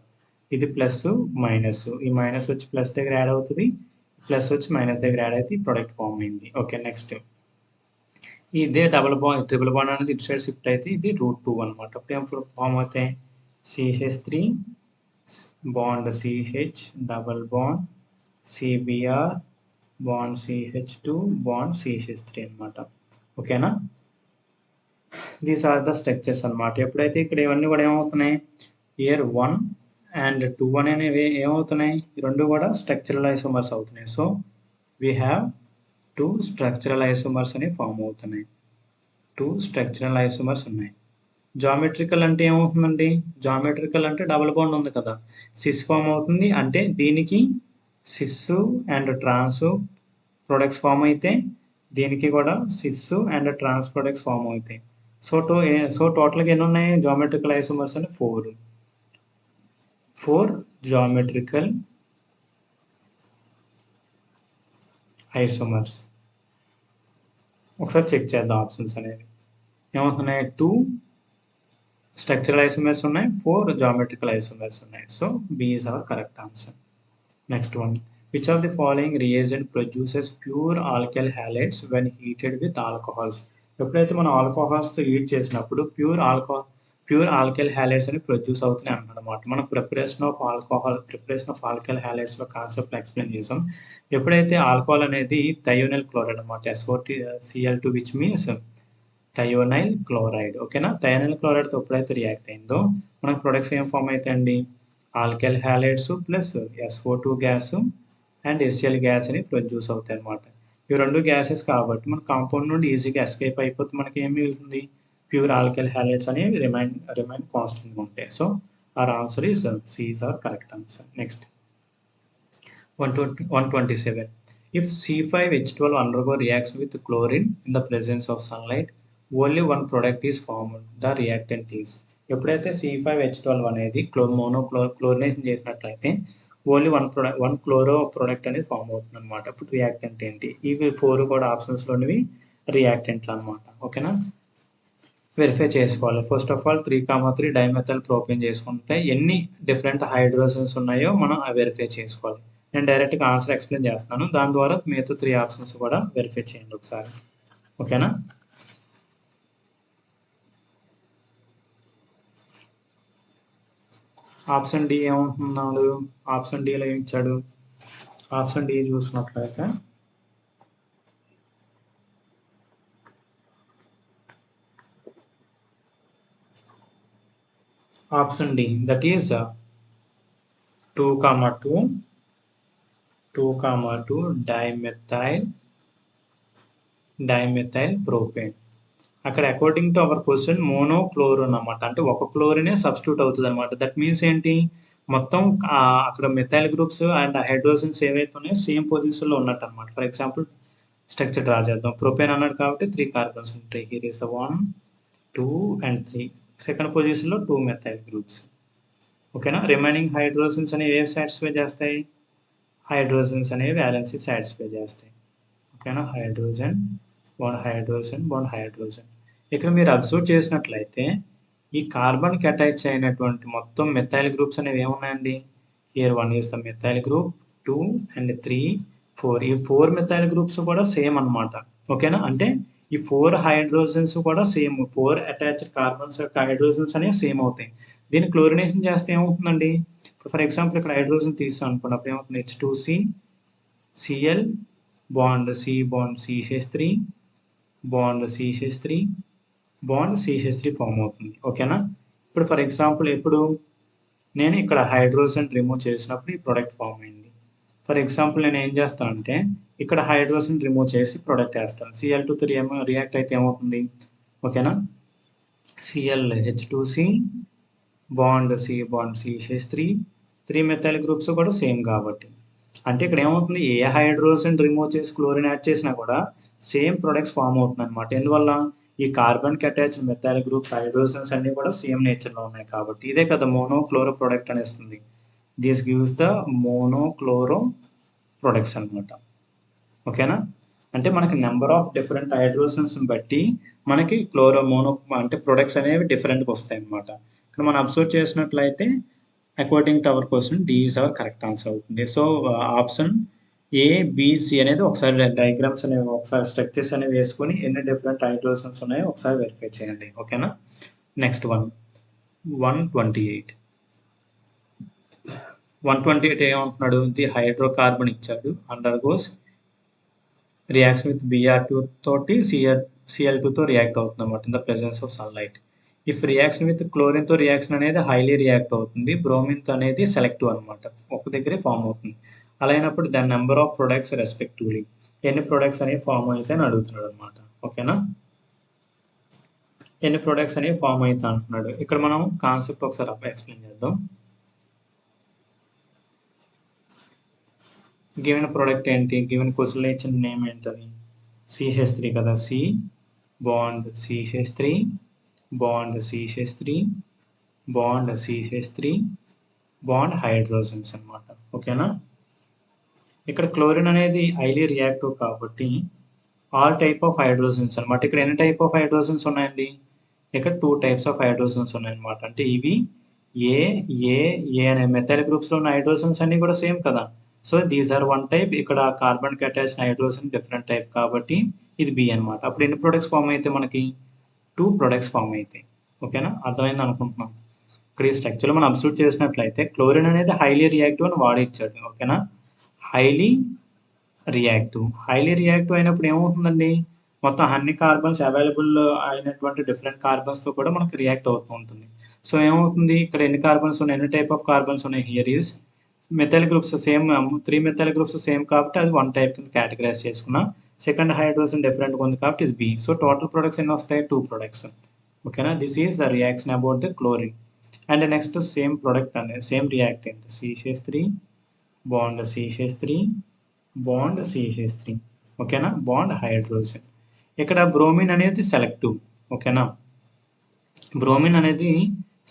ఇది ప్లస్ మైనస్, ఈ మైనస్ వచ్చి ప్లస్ దగ్గర యాడ్ అవుతుంది, ప్లస్ వచ్చి మైనస్ దగ్గర యాడ్ అయితే ఈ ప్రొడక్ట్ ఫామ్ అయింది. ఓకే, నెక్స్ట్ ఇదే ట్రిపుల్ బాండ్ అనేది ఇటు సైడ్ షిఫ్ట్ అయితే ఇది √2 అనమాట. అప్పుడు ఏం ఫామ్ అవుతాయి, CH3 bond CH double bond CBr bond CH2 bond CH3 అనమాట. ఓకేనా? దీస్ ఆర్ ద స్ట్రక్చర్స్ అనమాట. ఎప్పుడైతే ఇక్కడ ఇవన్నీ కూడా ఏమవుతున్నాయి, ఇయర్ 1 అండ్ 2 అనేవి ఏమవుతున్నాయి, రెండు కూడా స్ట్రక్చరల్ ఐసోమర్స్ అవుతున్నాయి. So we have 2 structural isomers అనేవి ఫామ్ అవుతున్నాయి. 2 స్ట్రక్చరల్ ఐసోమర్స్ ఉన్నాయి. జామెట్రికల్ అంటే ఏమవుతుందండి, జామెట్రికల్ అంటే డబుల్ బాండ్ ఉంది కదా, సిస్ ఫామ్ అవుతుంది. అంటే దీనికి cis and trans products form అయితే దీనికి కూడా cis and trans products form అవుతాయి. సో టోటల్గా ఎన్ని ఉన్నాయి జామెట్రికల్ ఐసోమర్స్ అని 4 4 geometrical isomers. ఒకసారి చెక్ చేద్దాం ఆప్షన్స్ అనేవి ఏమవుతున్నాయి. 2 స్ట్రక్చరల్ ఐసోమర్స్ ఉన్నాయి, 4 జామెట్రికల్ ఐసోమర్స్ ఉన్నాయి. So B is our correct answer. Next one, which of the following reagent produces pure alkyl halides when heated with alcohols. ఎప్పుడైతే మనం ఆల్కహాల్స్తో హీట్ చేసినప్పుడు ప్యూర్ ఆల్కైల్ హ్యాలైడ్స్ అని ప్రొడ్యూస్ అవుతున్నాయి అన్నమాట. మనం ప్రిపరేషన్ ఆఫ్ ఆల్కైల్ హ్యాలైడ్స్లో కాన్సెప్ట్ ఎక్స్ప్లెయిన్ చేసాం. ఎప్పుడైతే ఆల్కహాల్ అనేది థయోనైల్ క్లోరైడ్ అనమాట, SOCl2 విచ్ మీన్స్ థయోనైల్ క్లోరైడ్. ఓకేనా, థయోనైల్ క్లోరైడ్తో ఎప్పుడైతే రియాక్ట్ అయిందో మనకు ప్రొడక్ట్స్ ఏం ఫామ్ అవుతాయండి, alkyl halides plus SO2 gas and HCl gas అని ప్రొడ్యూస్ అవుతాయి అనమాట. ఇవి రెండు గ్యాసెస్ కాబట్టి మన కాంపౌండ్ నుండి ఈజీగా ఎస్కేప్ అయిపోతే మనకి ఏం మిగులుతుంది, ప్యూర్ ఆల్కైల్ హ్యాలైడ్స్ అనేవి రిమైన్ కాన్స్టెంట్గా ఉంటాయి. So our answer is C is our correct answer. Next 127. If C5H12 undergo reaction with chlorine in the presence of sunlight, only one product is formed. The reactant is. ఎప్పుడైతే C5H12 అనేది క్లోరినేషన్ చేసినట్లయితే ఓన్లీ వన్ క్లోరో ప్రొడక్ట్ అనేది ఫామ్ అవుతుంది అనమాట. ఇప్పుడు రియాక్టెంట్ ఏంటి, ఇవి 4 కూడా ఆప్షన్స్లోనివి రియాక్టెంట్లు అనమాట. ఓకేనా, వెరిఫై చేసుకోవాలి. First of all 3,3 dimethyl propane చేసుకుంటే ఎన్ని డిఫరెంట్ హైడ్రోజన్స్ ఉన్నాయో మనం వెరిఫై చేసుకోవాలి. నేను డైరెక్ట్గా ఆన్సర్ ఎక్స్ప్లెయిన్ చేస్తాను, దాని ద్వారా మిగతా 3 ఆప్షన్స్ కూడా వెరిఫై చేయండి ఒకసారి. ఓకేనా, ఆప్షన్ డి ఏమంటున్నాడు, ఆప్షన్ డిలో ఏమి ఇచ్చాడు, ఆప్షన్ డి చూసినట్లయితే option D that is 2,2 dimethyl propane. అక్కడ according to our question monochlorine అన్నమాట, అంటే ఒక క్లోరినే సబ్స్టిట్యూట్ అవుతుంది అనమాట. దట్ మీన్స్ ఏంటి, మొత్తం అక్కడ మెథైల్ గ్రూప్స్ అండ్ హైడ్రోజన్స్ ఏవైతే ఉన్నాయో సేమ్ పొజిషన్లో ఉన్నట్టు అనమాట. ఫర్ ఎగ్జాంపుల్ స్ట్రక్చర్ డ్రా చేద్దాం. ప్రొపేన్ అన్నాడు కాబట్టి 3 కార్బన్స్ ఉంటాయి. Here is the 1, 2 and 3. Second పొజిషన్లో 2 మెథైల్ గ్రూప్స్. ఓకేనా, రిమైనింగ్ హైడ్రోజన్స్ అనేవి ఏ సాటిస్ఫై చేస్తాయి, హైడ్రోజన్స్ అనేవి వ్యాలెన్సీ సాటిస్ఫై చేస్తాయి. ఓకేనా, హైడ్రోజన్, వన్ హైడ్రోజన్. ఇక్కడ మీరు అబ్జర్వ్ చేసినట్లయితే ఈ కార్బన్కి అటాచ్ అయినటువంటి మొత్తం మెథైల్ గ్రూప్స్ అనేవి ఏమున్నాయండి, here 1 is the methyl group, 2 and 3, 4. ఈ 4 మెథైల్ గ్రూప్స్ కూడా సేమ్ అనమాట. ఓకేనా, అంటే ఈ 4 హైడ్రోజన్స్ కూడా సేమ్, 4 అటాచ్డ్ కార్బన్స్ యొక్క హైడ్రోజన్స్ అనేవి సేమ్ అవుతాయి. దీన్ని క్లోరినేషన్ చేస్తే ఏమవుతుందండి, ఫర్ ఎగ్జాంపుల్ ఇక్కడ హైడ్రోజన్ తీస్తాం అనుకోండి, అప్పుడు ఏమవుతుంది, H2C Cl bond C3 bond C3 form అవుతుంది. ఓకేనా, ఇప్పుడు ఫర్ ఎగ్జాంపుల్ ఇప్పుడు నేను ఇక్కడ హైడ్రోజన్ రిమూవ్ చేసినప్పుడు ఈ ప్రొడక్ట్ ఫామ్ అయింది. ఫర్ ఎగ్జాంపుల్ నేను ఏం చేస్తానంటే ఇక్కడ హైడ్రోజన్ రిమూవ్ చేసి ప్రొడక్ట్ వేస్తాను. Cl2 రియాక్ట్ అయితే ఏమవుతుంది, ఓకేనా, H2C bond C3, 3 methyl groups కూడా సేమ్ కాబట్టి, అంటే ఇక్కడ ఏమవుతుంది, ఏ హైడ్రోజన్ రిమూవ్ చేసి క్లోరిన్ యాడ్ చేసినా కూడా సేమ్ ప్రొడక్ట్స్ ఫామ్ అవుతుంది అనమాట. ఎందువల్ల, ఈ కార్బన్కి అటాచ్ మెథైల్ గ్రూప్స్ హైడ్రోజన్స్ అన్ని కూడా సేమ్ నేచర్లో ఉన్నాయి కాబట్టి. ఇదే కదా మోనోక్లోరో ప్రొడక్ట్ అనేస్తుంది. This gives the monochloro products అనమాట. ఓకేనా, అంటే మనకి నెంబర్ ఆఫ్ డిఫరెంట్ హైడ్రోజన్స్ బట్టి మనకి అంటే ప్రొడక్ట్స్ అనేవి డిఫరెంట్గా వస్తాయి అనమాట. ఇక్కడ మనం అబ్జర్వ్ చేసినట్లయితే according to our question D is our correct answer అవుతుంది. సో ఆప్షన్ ఏబిసి అనేది ఒకసారి డయాగ్రామ్స్ అనేవి ఒకసారి స్ట్రక్చర్స్ అనేవి వేసుకొని ఎన్ని డిఫరెంట్ హైడ్రోజన్స్ ఉన్నాయో ఒకసారి వెరిఫై చేయండి. ఓకేనా, నెక్స్ట్ 128 ఏమంటున్నాడు, ది హైడ్రోకార్బన్ ఇచ్చాడు, అండర్గోస్ రియాక్షన్ విత్ Br2 తోటి Cl2తో రియాక్ట్ అవుతుంది అనమాట in the presence of sunlight. If reaction with క్లోరిన్తో రియాక్షన్ అనేది హైలీ రియాక్ట్ అవుతుంది, బ్రోమిన్తో అనేది సెలెక్టివ్ అనమాట, ఒక దగ్గరే ఫామ్ అవుతుంది. అలా అయినప్పుడు దాని నెంబర్ ఆఫ్ ప్రొడక్ట్స్ రెస్పెక్టివ్లీ ఎన్ని ప్రొడక్ట్స్ అనేవి ఫామ్ అయితే అని అడుగుతున్నాడు అనమాట. ఓకేనా, ఎన్ని ప్రొడక్ట్స్ అనేవి ఫామ్ అయితే అంటున్నాడు. ఇక్కడ మనం కాన్సెప్ట్ ఒకసారి ఎక్స్ప్లెయిన్ చేద్దాం. గివెన్ ప్రొడక్ట్ ఏంటి, గివెన్ క్వశ్చన్లో ఇచ్చిన నేమ్ ఏంటది, CH3 కదా, C bond CH3 bond CH3 bond CH3 bond hydrogens అనమాట. ఓకేనా? ఇక్కడ క్లోరిన్ అనేది హైలీ రియాక్టివ్ కాబట్టి ఆల్ టైప్ ఆఫ్ హైడ్రోజన్స్ అనమాట. ఇక్కడ ఎన్ని టైప్ ఆఫ్ హైడ్రోజన్స్ ఉన్నాయండి? ఇక్కడ 2 టైప్స్ ఆఫ్ హైడ్రోజన్స్ ఉన్నాయన్నమాట. అంటే ఇవి ఏ, ఏ, ఏ అనే మెథైల్ గ్రూప్స్‌లో ఉన్న హైడ్రోజన్స్ అన్నీ కూడా సేమ్ కదా! So, these are one type. ఇక్కడ కార్బన్‌కి అటాచ్డ్ హైడ్రోజన్ డిఫరెంట్ టైప్ కాబట్టి ఇది బి అనమాట. అప్పుడు ఎన్ని ప్రొడక్ట్స్ ఫార్మ్ అయితాయి మనకి? 2 ప్రొడక్ట్స్ ఫార్మ్ అయితాయి. ఓకేనా? అర్థమైంది అనుకుంటున్నాను. ఇక్కడ ఈ స్ట్రక్చర్‌లో మనం అబ్జర్వ్ చేసినట్లయితే క్లోరిన్ అనేది హైలీ రియాక్టివ్ అని వాడిచ్చాడు. ఓకేనా? హైలీ రియాక్టివ్ అయినప్పుడు ఏమవుతుందండి? మొత్తం అన్ని కార్బన్స్ అవైలబుల్ అయినటువంటి డిఫరెంట్ కార్బన్స్‌తో కూడా మనకు రియాక్ట్ అవుతూ ఉంటుంది. సో, ఏమవుతుంది? ఇక్కడ ఎన్ని కార్బన్స్ ఉన్నాయి? ఎన్ని టైప్ ఆఫ్ కార్బన్స్ ఉన్నాయి? Here is methyl groups same 3 methyl groups same కాబట్టి అది వన్ టైప్ కింద కేటగరైజ్ చేసుకున్నాం. సెకండ్ హైడ్రోజన్ డిఫరెంట్‌గా ఉంది కాబట్టి ఇది బి. సో, టోటల్ ప్రొడక్ట్స్ ఎన్ని వస్తాయి? 2 ప్రొడక్ట్స్. ఓకేనా? This is the reaction about the chlorine. And next same product అనేది same reactant C(H3) bond C(H3) bond C(H3). ఓకేనా? Bond hydrogen. ఇక్కడ బ్రోమిన్ అనేది సెలెక్టివ్. ఓకేనా? బ్రోమిన్ అనేది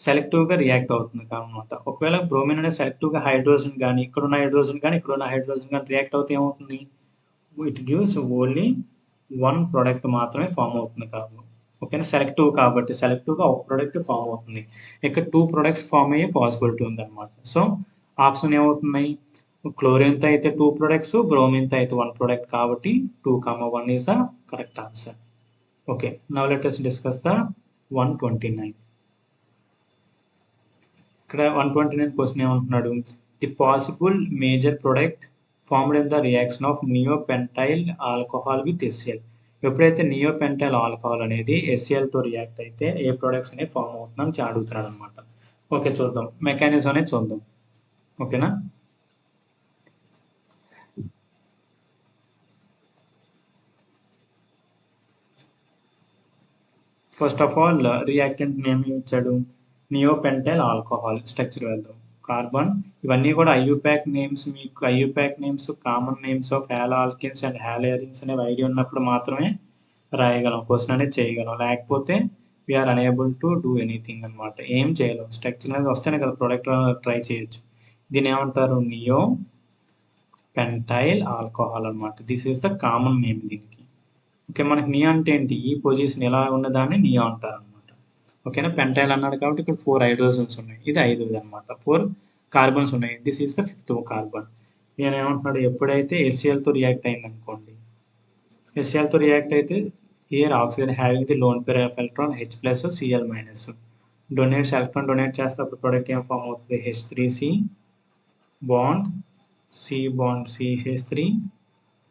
సెలెక్టివ్‌గా రియాక్ట్ అవుతుంది అన్నమాట. ఒకవేళ బ్రోమిన్ అనేది సెలెక్టివ్‌గా హైడ్రోజన్ గాని, ఇక్కడున్న హైడ్రోజన్ గాని, ఇక్కడున్న హైడ్రోజన్ గాని రియాక్ట్ అవుతే ఏమవుతుంది? ఇట్ గివ్స్ ఓన్లీ 1 ప్రొడక్ట్ మాత్రమే ఫార్మ్ అవుతుంది కాదు. ఓకేనా? సెలెక్టివ్ కాబట్టి సెలెక్టివ్‌గా ఒక ప్రొడక్ట్ ఫార్మ్ అవుతుంది. ఇక్కడ 2 ప్రొడక్ట్స్ ఫార్మ్ అయ్యే పాసిబిలిటీ ఉందన్నమాట. సో, ఆప్షన్ ఏమవుతున్నాయి? క్లోరిన్‌తో అయితే 2 ప్రొడక్ట్స్, బ్రోమిన్‌తో అయితే 1 ప్రొడక్ట్ కాబట్టి 2, 1 is the correct answer. Okay. Now let us discuss the 129. ఇక్కడ 129 క్వశ్చన్ ఏమంటున్నాడు? The possible major product formed in the reaction of neopentyl alcohol with HCl. ఎప్పుడైతే నియోపెంటైల్ ఆల్కహాల్ అనేది HClతో రియాక్ట్ అయితే ఏ ప్రొడక్ట్స్ అనేవి ఫార్మ్ అవుతుందని అడుగుతున్నాడు అనమాట. ఓకే, చూద్దాం. మెకానిజం అనేది చూద్దాం. ఓకేనా? First of all reactant name ఇచ్చాడు నియోపెంటైల్ ఆల్కహాల్. స్ట్రక్చర్ వెళ్దాం. కార్బన్ ఇవన్నీ కూడా ఐయుపాక్ నేమ్స్. మీకు IUPAC names common names of haloalkanes and haloarenes అనేవి ఐడియా ఉన్నప్పుడు మాత్రమే రాయగలం, క్వశ్చన్ అనేది చేయగలం. లేకపోతే we are unable to do anything అనమాట. ఏం చేయలేం. స్ట్రక్చర్ అనేది వస్తేనే కదా ప్రొడక్ట్ ట్రై చేయొచ్చు. దీని ఏమంటారు? నియో పెంటైల్ ఆల్కహాల్ అనమాట. This is the common name దీనికి. ఓకే, మనకి నియో అంటే ఏంటి? ఈ పొజిషన్ ఎలా ఉన్నదాన్ని నియో అంటారు అనమాట. ఓకేనా? పెంటైల్ అన్నాడు కాబట్టి ఇక్కడ 4 హైడ్రోజన్స్ ఉన్నాయి. ఇది 5ది అనమాట. 4 కార్బన్స్ ఉన్నాయి. This is the 5th carbon. నేను ఏమంటున్నాడు? ఎప్పుడైతే HClతో రియాక్ట్ అయింది అనుకోండి, HClతో రియాక్ట్ అయితే here oxygen having the loan pair of electron H+, Cl-. Donates electron donate చేసేటప్పుడు ప్రొడక్ట్ ఏం ఫామ్ అవుతుంది? H3C bond C bond CH3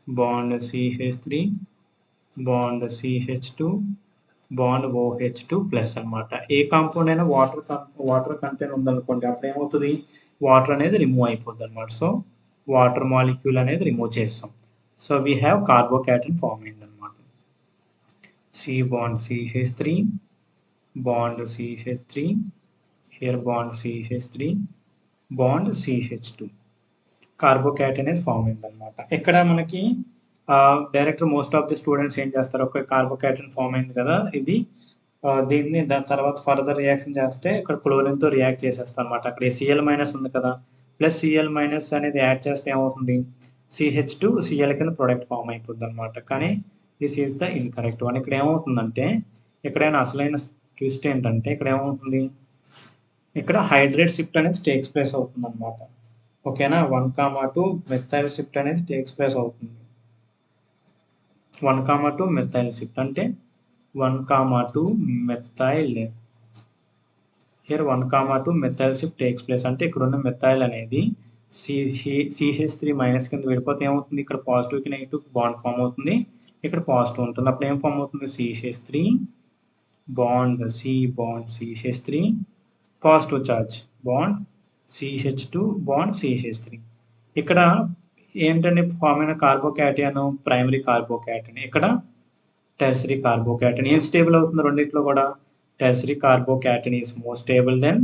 bond CH3 bond CH2 bond OH2+ అనమాట. ఏ కాంపౌండ్ అయినా వాటర్ కంటెంట్ ఉందనుకోండి, అప్పుడు ఏమవుతుంది? వాటర్ అనేది రిమూవ్ అయిపోద్ది అనమాట. సో, వాటర్ మాలిక్యూల్ అనేది రిమూవ్ చేస్తాం. సో, వీ హ్యావ్ కార్బోకాటన్ ఫామ్ అయిందనమాట. C bond CH3 bond CH3 here bond CH3 bond CH2 కార్బోకాటన్ అనేది ఫామ్ అయిందనమాట. ఇక్కడ మనకి direct most of the students ఏం చేస్తారు? ఒక కార్బోకాటన్ ఫామ్ అయింది కదా, ఇది దీన్ని దాని తర్వాత ఫర్దర్ రియాక్షన్ చేస్తే ఇక్కడ క్లోరిన్తో రియాక్ట్ చేసేస్తాం అనమాట. అక్కడ Cl- ఉంది కదా, ప్లస్ Cl- అనేది యాడ్ చేస్తే ఏమవుతుంది? CH2 Cl కింద ప్రొడక్ట్ ఫామ్ అయిపోద్ది అనమాట. కానీ this is the incorrect one. ఇక్కడ ఏమవుతుందంటే, ఇక్కడైనా అసలైన ట్విస్ట్ ఏంటంటే ఇక్కడ ఏమవుతుంది? ఇక్కడ హైడ్రేట్ షిఫ్ట్ అనేది టేక్స్ ప్లేస్ అవుతుంది అనమాట. ఓకేనా? 1,2 మెథైల్ షిఫ్ట్ అనేది టేక్స్ ప్లేస్ అవుతుంది. 1,2 మెథైల్ షిఫ్ట్ అంటే 1,2 methyl. Here 1,2 methyl shift takes place అంటే ఇక్కడ ఉన్న మెథైల్ అనేది CH3- కింద వెళ్ళిపోతే ఏమవుతుంది? ఇక్కడ పాజిటివ్కి నెగిటివ్ బాండ్ ఫామ్ అవుతుంది. ఇక్కడ పాజిటివ్ ఉంటుంది. అప్పుడు ఏం ఫామ్ అవుతుంది? CH3 bond C bond CH3 positive charge bond CH2 bond CH3. ఇక్కడ ఏంటంటే ఫామ్ అయిన కార్బోకాటన్ ప్రైమరీ కార్బోకాటన్, ఇక్కడ టెర్షరీ కార్బోకాటన్. ఏం స్టేబుల్ అవుతుంది రెండిట్లో కూడా? Tertiary carbocation is more stable than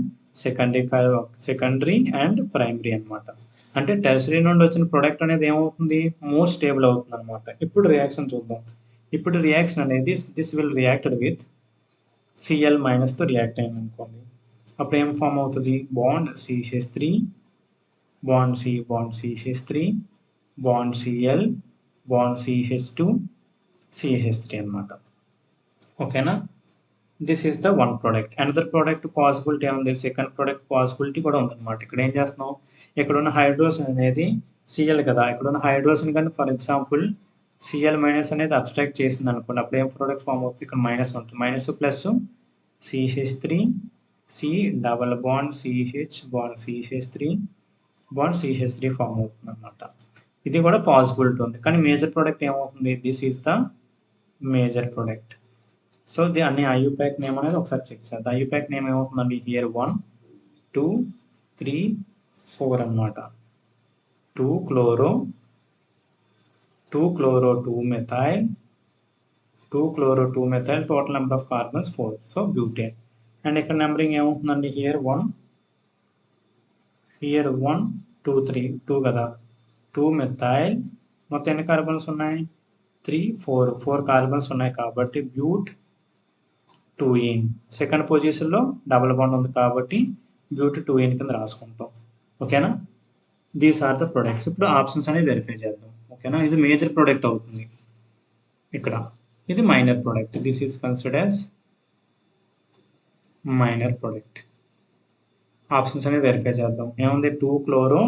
secondary and primary అనమాట. అంటే టెర్షరీ నుండి వచ్చిన ప్రొడక్ట్ అనేది ఏమవుతుంది? మోర్ స్టేబుల్ అవుతుంది అనమాట. ఇప్పుడు రియాక్షన్ చూద్దాం. ఇప్పుడు రియాక్షన్ అనేది this will reacted with Cl- తో రియాక్ట్ అయింది అనుకోండి. అప్పుడు ఏం ఫామ్ అవుతుంది? Bond CH3, bond CH3, bond Cl, bond CH2, CH3 అన్నమాట. ఓకేనా? This is the one product. Another product possibility ఏముంది? సెకండ్ ప్రోడక్ట్ పాసిబిలిటీ కూడా ఉందన్నమాట. ఇక్కడ ఏం చేస్తున్నాం? ఇక్కడ ఉన్న హైడ్రోజన్ అనేది Cl కదా, ఇక్కడ ఉన్న హైడ్రోజన్ కానీ ఫర్ ఎగ్జాంపుల్ Cl మైనస్ అనేది అబ్స్ట్రాక్ట్ చేసింది అనుకోండి, అప్పుడు ఏం ప్రోడక్ట్ ఫామ్ అవుతుంది? ఇక్కడ మైనస్ ఉంటుంది, minus plus CH3, C double bond CH, bond CH3, bond CH3 form అవుతుంది అనమాట. ఇది కూడా పాసిబిలిటీ ఉంది. కానీ మేజర్ ప్రోడక్ట్ ఏమవుతుంది? This is the major product. So అన్ని ఐయుపాక్ నేమ్ అనేది ఒకసారి చెక్ చేద్దాం. ఐయుపాక్ నేమ్ ఏమవుతుందండి? హియర్ 1, 2, 3, 4 అన్నమాట. 2 chloro, 2 methyl, 2 chloro 2 methyl, total number of carbons 4. So butane. And ఇక్కడ నెంబరింగ్ ఏమవుతుందండి? హియర్ 1, 2, 3, 2 కదా, 2 methyl, మొత్తం ఎన్ని కార్బన్స్ ఉన్నాయి? 3, 4 కార్బన్స్ ఉన్నాయి కాబట్టి బ్యూట్ 2 సెకండ్ పొజిషన్లో డబుల్ బాండ్ ఉంది కాబట్టి బ్యూట్ 2 కింద రాసుకుంటాం. ఓకేనా? These are the products. ఇప్పుడు ఆప్షన్స్ అనేది వెరిఫై చేద్దాం. ఓకేనా? ఇది మేజర్ ప్రొడక్ట్ అవుతుంది ఇక్కడ, ఇది minor product. This is considered as minor product. Options అనేది వెరిఫై చేద్దాం. ఏముంది? 2 chloro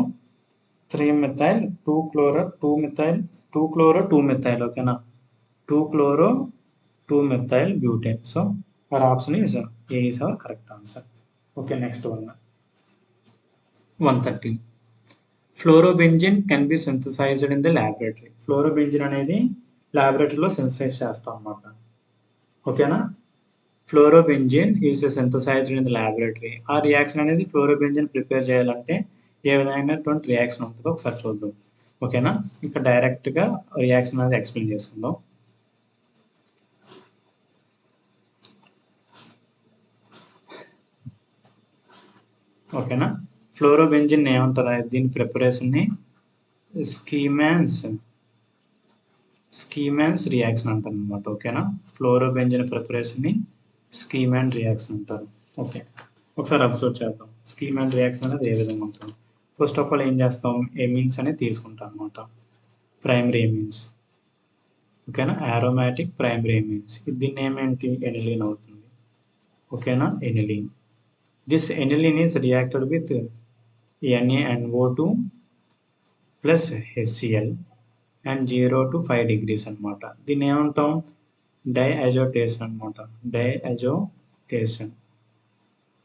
3 methyl, 2 chloro 2 methyl, 2 chloro 2 methyl. ఓకేనా? 2 chloro 2 methyl butane. So our option is A is our correct answer. Okay, next one. 130. Fluorobenzene can be synthesized in the laboratory. Fluorobenzene అనేది laboratoryలో synthesize చేస్తాం అన్నమాట. ఓకేనా? Fluorobenzene is synthesized in the laboratory. ఆ రియాక్షన్ అనేది ఫ్లోరోబెంజిన్ ప్రిపేర్ చేయాలంటే ఏ విధమైనటువంటి రియాక్షన్ ఉంటుందో ఒకసారి చూద్దాం. ఓకేనా? ఇంకా డైరెక్ట్గా రియాక్షన్ అనేది ఎక్స్ప్లెయిన్ చేసుకుందాం. ఓకేనా? ఫ్లోరోబెంజిన్ ఏమంటారా? దీని ప్రిపరేషన్ని స్కీమాన్స్ రియాక్షన్ అంటారు అనమాట. ఓకేనా? ఫ్లోరోబెంజిన్ ప్రిపరేషన్ని స్కీమాన్ రియాక్షన్ అంటారు. ఓకే, ఒకసారి అబ్జర్వ్ చేద్దాం. స్కీమాన్ రియాక్షన్ అనేది ఏ విధంగా ఉంటుంది? ఫస్ట్ ఆఫ్ ఆల్ ఏం చేస్తాం? ఎమిన్స్ అనేది తీసుకుంటాం అనమాట, ప్రైమరీ ఎమిన్స్. ఓకేనా? Aromatic primary amines. దీన్ని ఏమేంటి? ఎనిలీన్ అవుతుంది. ఓకేనా? Aniline. This aniline is reacted with NaNO2 plus HCl and 0 to 5 degrees అనమాట. దీన్ని ఏమంటాం? డైఅజోటేషన్ అనమాట. డైఅజోటేషన్.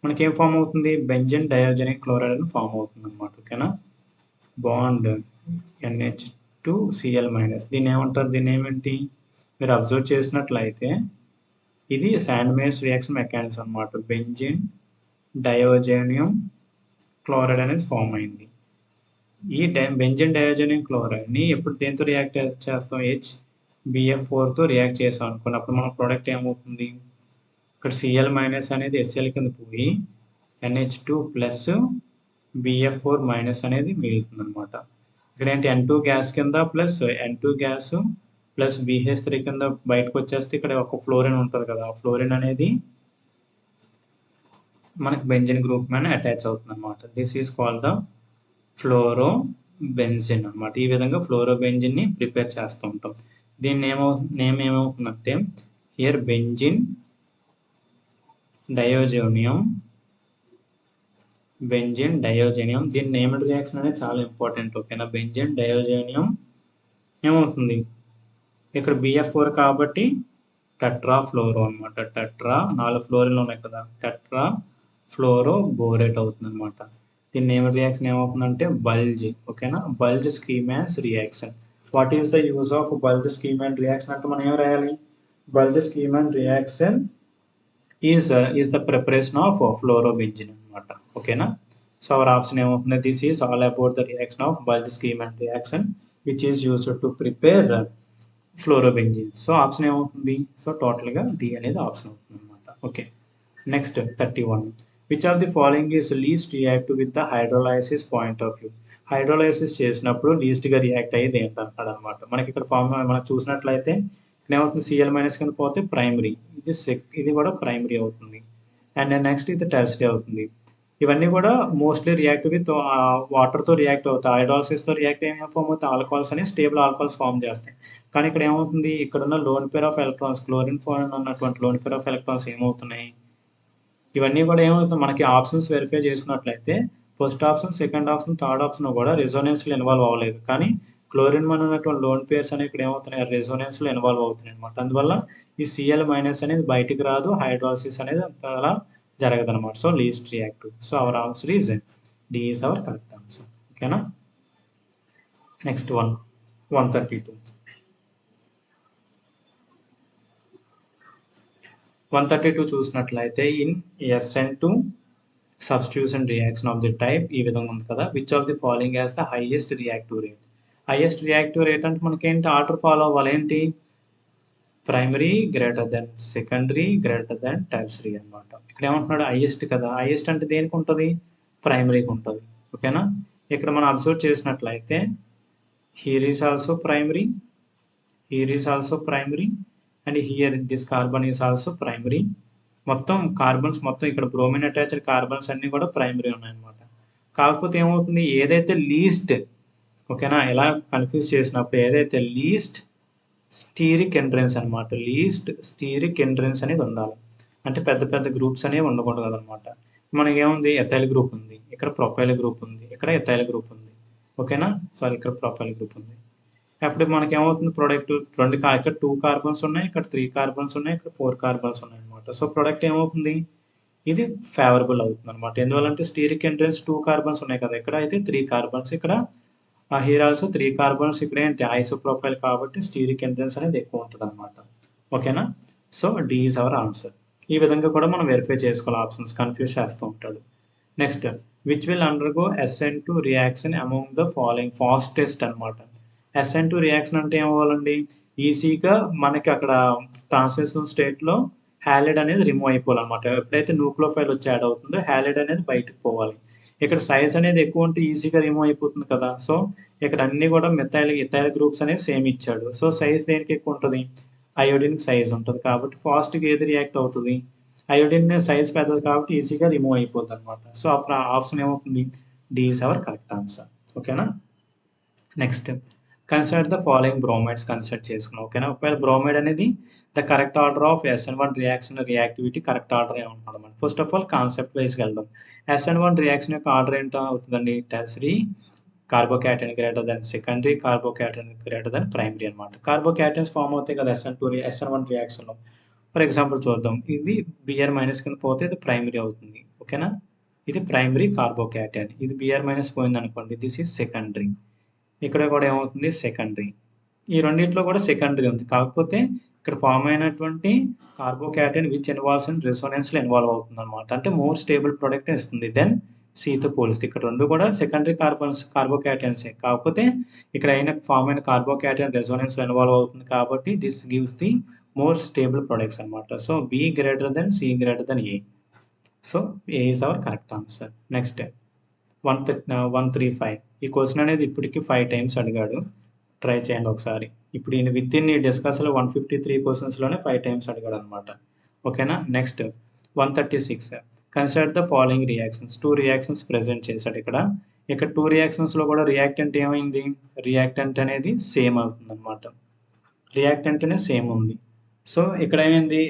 మనకేం ఫామ్ అవుతుంది? బెంజన్ డయోజనిక్ క్లోరైడ్ అని ఫామ్ అవుతుంది అనమాట. ఓకేనా? Bond NH2Cl minus. దీన్ని ఏమంటారు? దీన్ని ఏమేంటి? మీరు అబ్జర్వ్ చేసినట్లయితే ఇది శాండ్మేస్ రియాక్షన్ మెకానిజం అనమాట. బెంజిన్ డయోజనియం క్లోరైడ్ అనేది ఫామ్ అయింది. ఈ బెంజిన్ డయోజనియం క్లోరైడ్ని ఎప్పుడు దేంతో రియాక్ట్ చేస్తాం? HBF4తో రియాక్ట్ చేస్తాం అనుకున్నప్పుడు మన ప్రోడక్ట్ ఏమవుతుంది? ఇక్కడ Cl మైనస్ అనేది HCl కింద పోయి NH2 ప్లస్ BF4 మైనస్ అనేది మిగులుతుంది అనమాట. ఇక్కడ ఏంటి? N2 గ్యాస్ కింద plus N2 gas plus BH3 కింద బయటకు వచ్చేస్తే ఇక్కడ ఒక ఫ్లోరిన్ ఉంటుంది కదా, ఆ ఫ్లోరిన్ అనేది మనకి బెంజిన్ గ్రూప్ మీద అటాచ్ అవుతుంది అనమాట. దిస్ ఈజ్ కాల్డ్ ద ఫ్లోరోబెంజిన్ అనమాట. ఈ విధంగా ఫ్లోరోబెంజిన్ని ప్రిపేర్ చేస్తూ ఉంటాం. దీన్ని నేమ్ ఏమవుతుందంటే హియర్ బెంజిన్ డయోజోనియం. దీని నేమ్డ్ రియాక్షన్ అనేది చాలా ఇంపార్టెంట్. ఓకేనా? బెంజిన్ డయోజోనియం ఏమవుతుంది? ఇక్కడ BF4 కాబట్టి టెట్రా ఫ్లోరో అనమాట. టెట్రా 4 ఫ్లోరిన్లు ఉన్నాయి కదా, టెట్రా ఫ్లోరో బోరేట్ అవుతుంది అనమాట. దీని నేమ్డ్ రియాక్షన్ ఏమవుతుందంటే బల్జ్. ఓకేనా? Balz Schiemann's reaction. What is the use of Balz Schiemann reaction అంటే మనం ఏం రాయాలి? Balz Schiemann reaction is the preparation of fluorobenzene అనమాట. ఓకేనా? సో అవర్ ఆప్షన్ ఏమవుతుంది? This is all about the reaction of Balz Schiemann reaction which is used to prepare fluorobenzene. So option ఏమవుతుంది? సో టోటల్గా డి అనేది ఆప్షన్ అవుతుంది అనమాట. Okay, next 31. Which of the following is least reactive with the hydrolysis point of view? Hydrolysis చేసినప్పుడు లీస్ట్గా రియాక్ట్ అయ్యేది ఏంటంటాడు అనమాట. మనకి ఇక్కడ ఫార్ములా మనం చూసినట్లయితే ఏమవుతుంది? Cl మైనస్ కింద పోతే ప్రైమరీ, ఇది కూడా ప్రైమరీ అవుతుంది. అండ్ నెక్స్ట్ ఇది టెర్షియరీ అవుతుంది. ఇవన్నీ కూడా మోస్ట్లీ రియాక్ట్ విత్ వాటర్తో రియాక్ట్ అవుతాయి. హైడ్రాలసిస్తో రియాక్ట్ ఏమైనా ఫామ్ అవుతాయి, ఆల్కహాల్స్ అని స్టేబుల్ ఆల్కహాల్స్ ఫామ్ చేస్తాయి. కానీ ఇక్కడ ఏమవుతుంది, ఇక్కడ ఉన్న lone pair of electrons, chlorine form ఉన్నటువంటి లోన్ పేర్ ఆఫ్ ఎలక్ట్రాన్స్ ఏమవుతున్నాయి, ఇవన్నీ కూడా ఏమవుతుంది, మనకి ఆప్షన్స్ వెరిఫై చేసుకున్నట్లయితే first option, second option, third option కూడా రెజోనెన్స్లో ఇన్వాల్వ్ అవ్వలేదు. కానీ క్లోరిన్ మన ఉన్నటువంటి లోన్ పేర్స్ అనేవి ఇక్కడ ఏమవుతున్నాయి, రెజోనెన్స్లో ఇన్వాల్వ్ అవుతున్నాయి అనమాట. అందువల్ల ఈ Cl మైనస్ అనేది బయటికి రాదు, హైడ్రాలసిస్ అనేది అలా జరగదు అనమాట. So least reactive. So our answer is D is our correct answer. ఓకేనా. నెక్స్ట్ 132. 132 చూసినట్లయితే in SN2 substitution reaction of the type ఈ విధంగా ఉంది కదా, which of the following as the highest reactive rate. Highest reactive rate అంటే మనకి ఏంటి, ఆర్డర్ ఫాలో అవ్వాలి. ఏంటి, primary greater than secondary greater then tertiary అనమాట. ఇక్కడ ఏమంటున్నాడు, హైయెస్ట్ కదా, హైయెస్ట్ అంటే దేనికి ఉంటుంది, ప్రైమరీకి ఉంటుంది. ఓకేనా. ఇక్కడ మనం అబ్జర్వ్ చేసినట్లయితే here is also primary, here is also primary, and here this carbon is also primary. మొత్తం కార్బన్స్ మొత్తం ఇక్కడ బ్రోమిన్ అటాచ్డ్ కార్బన్స్ అన్ని కూడా ప్రైమరీ ఉన్నాయన్నమాట. కాకపోతే ఏమవుతుంది, ఏదైతే లీస్ట్, ఓకేనా, ఎలా కన్ఫ్యూజ్ చేసినప్పుడు ఏదైతే లీస్ట్ స్టీరిక్ ఎంట్రన్స్ అనమాట, లీస్ట్ స్టీరిక్ ఎంట్రన్స్ అనేది ఉండాలి. అంటే పెద్ద పెద్ద గ్రూప్స్ అనేవి ఉండకూడదు అనమాట. మనకి ఏముంది, ఎథైల్ గ్రూప్ ఉంది, ఇక్కడ ప్రొపైల్ గ్రూప్ ఉంది, ఇక్కడ ఎథైల్ గ్రూప్ ఉంది. ఓకేనా. సారీ, ఇక్కడ ప్రొపైల్ గ్రూప్ ఉంది. అప్పుడు మనకి ఏమవుతుంది, ప్రొడక్ట్ ఇక్కడ 2 కార్బన్స్ ఉన్నాయి, ఇక్కడ 3 కార్బన్స్ ఉన్నాయి, ఇక్కడ 4 కార్బన్స్ ఉన్నాయి అనమాట. సో ప్రొడక్ట్ ఏమవుతుంది, ఇది ఫేవరబుల్ అవుతుంది అనమాట. ఎందువల్లంటే స్టీరిక్ ఎంట్రన్స్ 2 కార్బన్స్ ఉన్నాయి కదా, ఇక్కడ అయితే 3 కార్బన్స్, ఇక్కడ హియర్ ఆల్సో 3 కార్బన్స్, ఇక్కడ ఏంటి ఐసోప్రొపైల్ కాబట్టి స్టీరిక్ ఎంట్రన్స్ అనేది ఎక్కువ ఉంటుంది అనమాట. ఓకేనా. So D is our answer. ఈ విధంగా కూడా మనం వెరిఫై చేసుకోవాలి, ఆప్షన్స్ కన్ఫ్యూజ్ చేస్తూ ఉంటాడు. Next, which will undergo SN2 reaction among the following fastest అనమాట. SN2 రియాక్షన్ అంటే ఏమవ్వాలండి, ఈజీగా మనకి అక్కడ ట్రాన్సిషన్ స్టేట్లో హ్యాలైడ్ అనేది రిమూవ్ అయిపోవాలన్నమాట. ఎప్పుడైతే న్యూక్లియోఫైల్ వచ్చి యాడ్ అవుతుందో హ్యాలైడ్ అనేది బయటకు పోవాలి. ఇక్కడ సైజ్ అనేది ఎక్కువ ఉంటే ఈజీగా రిమూవ్ అయిపోతుంది కదా. సో ఇక్కడ అన్ని కూడా ఇథైల్ గ్రూప్స్ అనేవి సేమ్ ఇచ్చాడు. సో సైజ్ దేనికి ఎక్కువ ఉంటుంది, అయోడిన్ సైజ్ ఉంటుంది కాబట్టి ఫాస్ట్గా ఏది రియాక్ట్ అవుతుంది, అయోడిన్ సైజ్ పెద్దది కాబట్టి ఈజీగా రిమూవ్ అయిపోతుంది అనమాట. సో అప్పుడు ఆప్షన్ ఏమవుతుంది, D is our correct answer. ఓకేనా. Next, consider the following bromides consider చేసుకున్నాం. ఓకేనా. ఒకవేళ బ్రోమైడ్ అనేది the correct order of SN1 reaction reactivity correct order ఏమంటున్నాడు మనం. ఫస్ట్ ఆఫ్ ఆల్ కాన్సెప్ట్ వైజ్కి వెళ్దాం. SN1 రియాక్షన్ యొక్క ఆర్డర్ ఏంటో అవుతుందండి, tertiary carbocation greater than secondary, carbocation greater than primary అనమాట. కార్బోక్యాటైన్స్ ఫామ్ అవుతాయి కదా SN1 రియాక్షన్లో. ఫర్ ఎగ్జాంపుల్ చూద్దాం, ఇది Br మైనస్ కింద పోతే ఇది ప్రైమరీ అవుతుంది. ఓకేనా. ఇది ప్రైమరీ కార్బోక్యాటైన్, ఇది Br మైనస్ పోయింది అనుకోండి, దిస్ ఈజ్ సెకండరీ. ఇక్కడ కూడా ఏమవుతుంది, సెకండరీ. ఈ రెండింటిలో కూడా సెకండరీ ఉంది. కాకపోతే ఇక్కడ ఫామ్ అయినటువంటి కార్బోక్యాటైన్ విచ్ ఇన్వాల్వ్స్ ఇన్ రెసోనెన్స్లో ఇన్వాల్వ్ అవుతుంది అనమాట. అంటే మోర్ స్టేబుల్ ప్రోడక్ట్ ఇస్తుంది దెన్ సీతో పోలిస్తే. ఇక్కడ రెండు కూడా సెకండరీ కార్బోక్యాటైన్సే. కాకపోతే ఇక్కడ ఫామ్ అయిన కార్బోక్యాటైన్ రెసోనెన్స్లో ఇన్వాల్వ్ అవుతుంది కాబట్టి this gives the more stable products అనమాట. So B greater than C greater than A. So A is our correct answer. Next 135. ఈ క్వశ్చన్ అనేది ఇప్పటికి 5 టైమ్స్ అడిగాడు. ట్రై చేయండి ఒకసారి. ఇప్పుడు ఈయన విత్ ఇన్ ఈ డిస్కస్లో 153 క్వశ్చన్స్లోనే 5 టైమ్స్ అడిగాడు అనమాట. ఓకేనా. Next 136. Consider the following reactions. 2 reactions present చేశాడు ఇక్కడ. 2 రియాక్షన్స్లో కూడా రియాక్టెంట్ ఏమైంది, రియాక్టెంట్ అనేది సేమ్ అవుతుంది అనమాట. రియాక్టెంట్ అనేది సేమ్ ఉంది. సో ఇక్కడ ఏమైంది,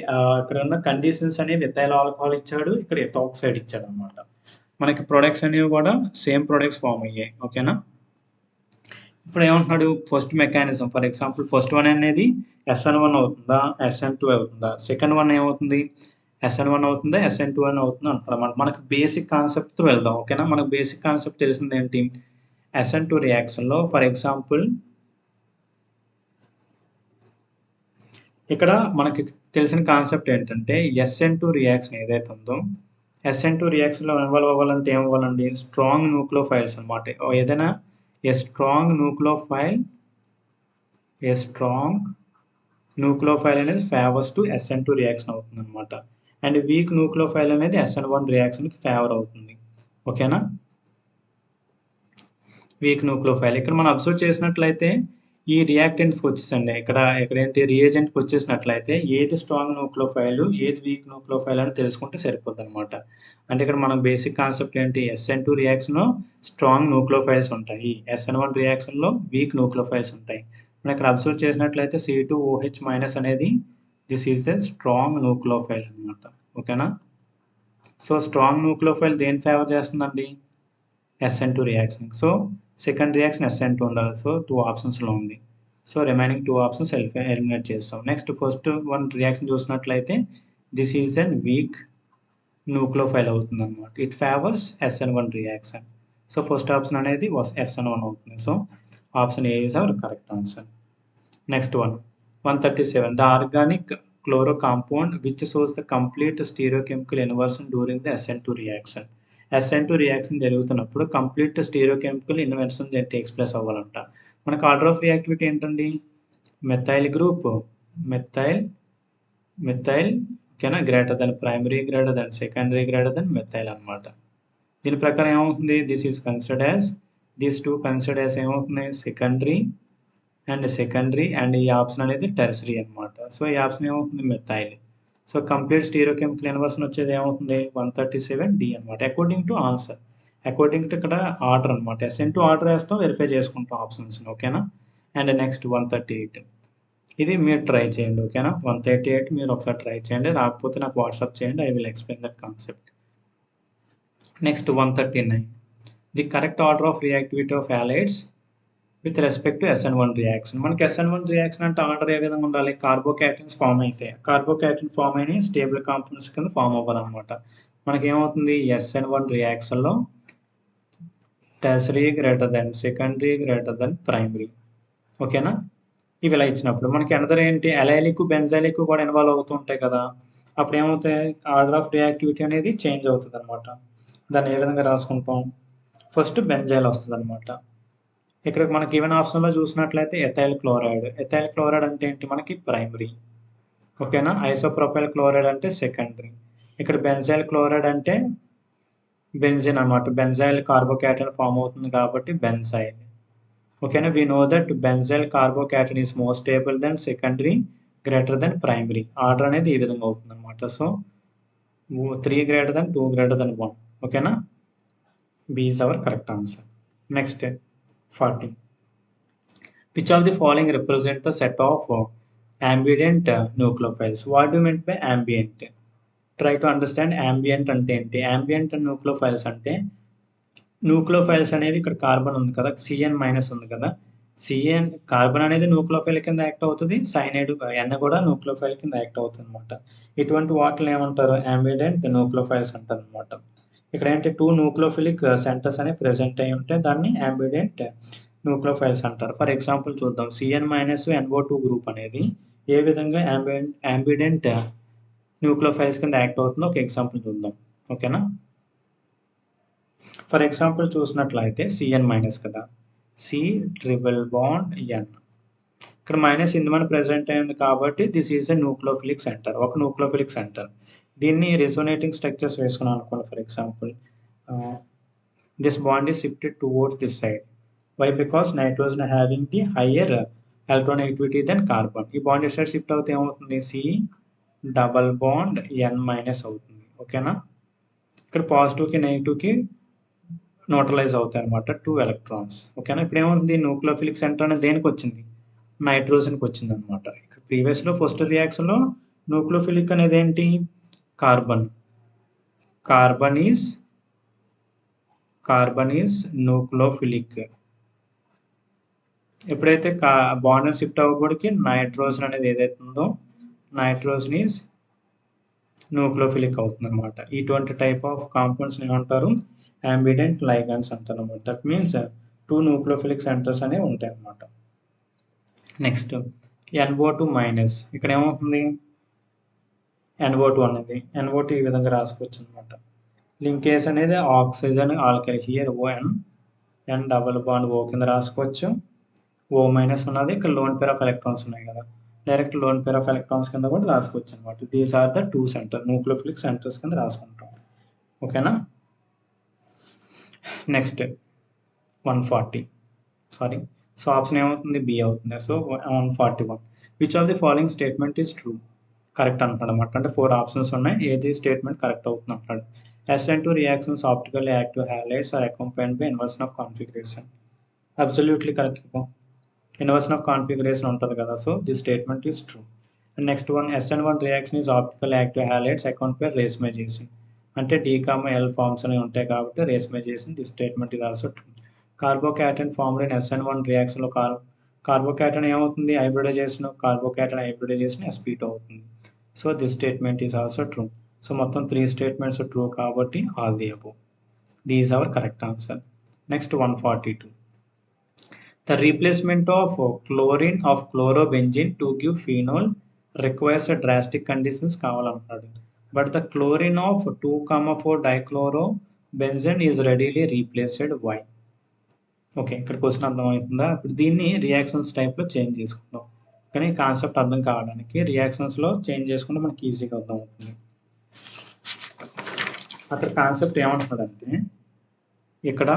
ఇక్కడ ఉన్న కండిషన్స్ అనేవి ఎథైల్ ఆల్కహాల్ ఇచ్చాడు, ఇక్కడ ఎథాక్సైడ్ ఇచ్చాడు అనమాట. మనకి ప్రొడక్ట్స్ అనేవి కూడా సేమ్ ప్రొడక్ట్స్ ఫామ్ అయ్యాయి. ఓకేనా. ఇప్పుడు ఏమంటున్నాడు, first mechanism. For example first one అనేది SN1 అవుతుందా, SN2 అవుతుందా, సెకండ్ వన్ ఏమవుతుంది, SN1 అవుతుందా, SN2 అని అవుతుందా అంటున్నాడు. మనకు బేసిక్ కాన్సెప్ట్తో వెళ్దాం. ఓకేనా. మనకు బేసిక్ కాన్సెప్ట్ తెలిసింది ఏంటి, SN2 రియాక్షన్లో ఫర్ ఎగ్జాంపుల్ ఇక్కడ మనకి తెలిసిన కాన్సెప్ట్ ఏంటంటే SN2 రియాక్షన్ ఏదైతే ఉందో, SN2 రియాక్షన్లో ఇన్వాల్వ్ అవ్వాలంటే ఏమవ్వాలండి, స్ట్రాంగ్ న్యూక్లియోఫైల్స్ అనమాట. ఏదైనా ఏ స్ట్రాంగ్ న్యూక్లియోఫైల్ అనేది ఫేవర్స్ టు SN2 రియాక్షన్ అవుతుంది అనమాట. అండ్ వీక్ న్యూక్లియోఫైల్ అనేది SN1 రియాక్షన్కి ఫేవర్ అవుతుంది. ఓకేనా. వీక్ న్యూక్లియోఫైల్ ఇక్కడ మనం అబ్జర్వ్ చేసినట్లయితే ఈ రియాక్టెంట్స్కి వచ్చేసండి ఇక్కడ ఏంటి రియేజెంట్కి వచ్చేసినట్లయితే ఏది స్ట్రాంగ్ న్యూక్లియోఫైల్ ఏది వీక్ న్యూక్లియోఫైల్ అని తెలుసుకుంటే సరిపోద్ది అనమాట. అంటే ఇక్కడ మనం బేసిక్ కాన్సెప్ట్ ఏంటి SN2 రియాక్షన్లో స్ట్రాంగ్ న్యూక్లియోఫైల్స్ ఉంటాయి, SN1 రియాక్షన్లో వీక్ న్యూక్లియోఫైల్స్ ఉంటాయి. మనం ఇక్కడ అబ్జర్వ్ చేసినట్లయితే C2OH- అనేది this is a strong nucleophile అనమాట. ఓకేనా. సో స్ట్రాంగ్ న్యూక్లియోఫైల్ దేని ఫేవర్ చేస్తుందండి? SN2 reaction. So second reaction SN2 ఉండాలి. సో 2 ఆప్షన్స్లో ఉంది. సో రిమైనింగ్ 2 ఆప్షన్స్ ఎలిమినేట్ చేస్తాం. నెక్స్ట్ ఫస్ట్ వన్ రియాక్షన్ చూసినట్లయితే this is an week nucleophile అవుతుంది అనమాట. It favours SN1 reaction. So first option అనేది SN1 అవుతుంది. So option A is our correct answer. Next 137. The organic chloro compound which shows the complete stereochemical inversion during the SN2 reaction. SN2 reaction జరుగుతున్నప్పుడు complete stereochemical inversion takes place అవ్వాలంట. మనకు ఆర్డర్ ఆఫ్ రియాక్టివిటీ ఏంటండి? మెథైల్ గ్రూప్ మెథైల్ ఓకేనా, greater than primary, greater than secondary, greater than methyl అనమాట. దీని ప్రకారం ఏమవుతుంది? This is considered as these two considered as ఏమవుతుంది? సెకండరీ అండ్ ఈ ఆప్షన్ అనేది టెర్సరీ అనమాట. సో ఈ ఆప్షన్ ఏమవుతుంది? Methyl. So complete stereochemical inversion వచ్చేది ఏమవుతుంది? 137D అనమాట. According to answer, according to ఇక్కడ ఆర్డర్ అనమాట. SN2 ఆర్డర్ వేస్తాం, వెరిఫై చేసుకుంటాం ఆప్షన్స్. ఓకేనా. And next 138. ఇది మీరు ట్రై చేయండి. ఓకేనా. 138 మీరు ఒకసారి ట్రై చేయండి, రాకపోతే నాకు వాట్సాప్ చేయండి, I will explain that concept. Next 139. The correct order of reactivity of halides with respect to SN1 reaction. మనకి SN1 రియాక్షన్ అంటే ఆర్డర్ ఏ విధంగా ఉండాలి? కార్బోక్యాటన్స్ ఫామ్ అయితే కార్బోక్యాటన్ ఫామ్ అయిన స్టేబుల్ కాంపౌండ్స్ కింద ఫామ్ అవ్వాలన్నమాట. మనకి ఏమవుతుంది? SN1 రియాక్షన్లో tertiary greater than secondary, greater than primary. ఓకేనా. ఇవి ఇలా ఇచ్చినప్పుడు మనకి అనదర్ ఏంటి? అలైలిక్, బెంజైలిక్ కూడా ఇన్వాల్వ్ అవుతూ ఉంటాయి కదా. అప్పుడు ఏమవుతాయి? ఆర్డర్ ఆఫ్ రియాక్టివిటీ అనేది చేంజ్ అవుతుంది అనమాట. దాన్ని ఏ విధంగా రాసుకుంటాం? ఫస్ట్ బెంజైల్ వస్తుంది అనమాట. ఇక్కడ మనకి ఈవెన్ ఆప్షన్లో చూసినట్లయితే ఎథైల్ క్లోరైడ్ అంటే ఏంటి? మనకి ప్రైమరీ. ఓకేనా. ఐసోప్రొపైల్ క్లోరైడ్ అంటే సెకండరీ. ఇక్కడ బెంజైల్ క్లోరైడ్ అంటే బెంజిన్ అనమాట. బెంజైల్ కార్బోక్యాటన్ ఫామ్ అవుతుంది కాబట్టి బెంజైల్. ఓకేనా. We know that benzyl carbocation is more stable than secondary, greater than primary. Order అనేది ఈ విధంగా అవుతుంది అనమాట. So 3 greater than 2 greater than 1. ఓకేనా. B is our correct answer. Next 40. Which of the following represent the set of ambient nucleophiles? What do you mean by ambient? Try to understand ambient అంటే ఏంటి? ambient nucleophiles అంటే న్యూక్లియోఫైల్స్ అనేవి ఇక్కడ కార్బన్ ఉంది కదా, CN- ఉంది కదా. కార్బన్ అనేది న్యూక్లియోఫైల్ కింద యాక్ట్ అవుతుంది, సైనైడ్ N కూడా న్యూక్లియోఫైల్ కింద యాక్ట్ అవుతుంది అనమాట. ఇటువంటి వాటిని ఏమంటారు? ambient nucleophiles అంటారు అనమాట. ఇక్కడ ఏంటి? 2 న్యూక్లియోఫిలిక్ సెంటర్స్ అనేవి ప్రెసెంట్ అయి ఉంటే దాన్ని ambient న్యూక్లియోఫైల్స్ అంటారు. ఫర్ ఎగ్జాంపుల్ చూద్దాం. CN-NO2 గ్రూప్ అనేది ఏ విధంగా ambient న్యూక్లియోఫైల్స్ కింద యాక్ట్ అవుతుందో ఒక ఎగ్జాంపుల్ చూద్దాం. ఓకేనా. ఫర్ ఎగ్జాంపుల్ చూసినట్లయితే CN- కదా, C ట్రిపుల్ బాండ్ N. ఇక్కడ మైనస్ ఇందుమని ప్రెసెంట్ అయింది కాబట్టి this is a nucleophilic centre, ఒక న్యూక్లియోఫిలిక్ సెంటర్. దీన్ని రెసోనేటింగ్ స్ట్రక్చర్స్ వేసుకున్నాం అనుకోండి. For example this bond is shifted towards this side. Why? Because nitrogen having the higher electronegativity than carbon. ఈ బాండ్ ఎట్ సైడ్ షిఫ్ట్ అవుతే ఏమవుతుంది? C డబల్ బాండ్ N- అవుతుంది. ఓకేనా. ఇక్కడ పాజిటివ్కి నెగిటివ్కి న్యూట్రలైజ్ అవుతాయి అనమాట 2 ఎలక్ట్రాన్స్. ఓకేనా. ఇప్పుడు ఏమవుతుంది? న్యూక్లియోఫిలిక్ సెంటర్ అనేది దేనికి వచ్చింది? నైట్రోజన్కి వచ్చింది అనమాట. ఇక్కడ ప్రీవియస్లో ఫస్ట్ రియాక్షన్లో న్యూక్లియోఫిలిక్ అనేది ఏంటి? Carbon is nucleophilic. ఎప్పుడైతే బాండ్ షిఫ్ట్ అవ్వబడికి నైట్రోజన్ అనేది ఏదైతే ఉందో నైట్రోజన్ ఈజ్ న్యూక్లియోఫిలిక్ అవుతుంది అనమాట. ఇటువంటి టైప్ ఆఫ్ కాంపౌండ్స్ ఏమంటారు? ambient ligands అంటారు అనమాట. దట్ మీన్స్ 2 న్యూక్లియోఫిలిక్ సెంటర్స్ అనేవి ఉంటాయి అన్నమాట. Next NO2-. ఇక్కడ ఏమవుతుంది? NO2 అనేది NO2 ఈ విధంగా రాసుకోవచ్చు అనమాట. లింకేజ్ అనేది oxygen alkali, here ON, N double bond O కింద రాసుకోవచ్చు. O- ఉన్నది, ఇక్కడ లోన్ పేర్ ఆఫ్ ఎలక్ట్రాన్స్ ఉన్నాయి కదా, direct lone pair of electrons కింద కూడా రాసుకోవచ్చు అనమాట. These are the 2 centre nucleophilic centres కింద రాసుకుంటాం. ఓకేనా. నెక్స్ట్ 140. సో ఆప్షన్ ఏమవుతుంది బి అవుతుంది. So 141 which of the following statement is true correct అంటాడు అనమాట. అంటే 4 ఆప్షన్స్ ఉన్నాయి, ఏది స్టేట్మెంట్ కరెక్ట్ అవుతుంది అంటాడు. SN2 reactions optically active halides are accompanied by inversion of configuration. Absolutely correct. Inversion of configuration ఉంటుంది కదా, so this statement is true. And next one SN1 reaction is optical active halides account by racemization. అంటే D, L ఫార్మ్స్ అనేవి ఉంటాయి కాబట్టి racemization, this statement is also true. Carbocation formed in SN1 రియాక్షన్లో కార్బోకాటన్ ఏమవుతుంది హైబ్రిడైజేషన్, కార్బోకాటన్ హైబ్రిడైజేషన్ sp2 అవుతుంది. So this statement is also true. So మొత్తం 3 స్టేట్మెంట్స్ ట్రూ కాబట్టి all the above. D is our correct answer. Next 142. The replacement of chlorine of chlorobenzene to give phenol requires a drastic conditions కావాలన్నాడు. But the chlorine of 2,4 dichlorobenzene is readily replaced. Why? Okay, ఇక్కడ క్వశ్చన్ అర్థమవుతుందా? ఇప్పుడు దీన్ని రియాక్షన్స్ టైప్లో చేంజ్ చేసుకుందాం. కానీ కాన్సెప్ట్ అర్థం కావడానికి రియాక్షన్స్లో చేంజ్ చేసుకుంటే మనకి ఈజీగా అర్థమవుతుంది. అక్కడ కాన్సెప్ట్ ఏమంటున్నాడంటే ఇక్కడ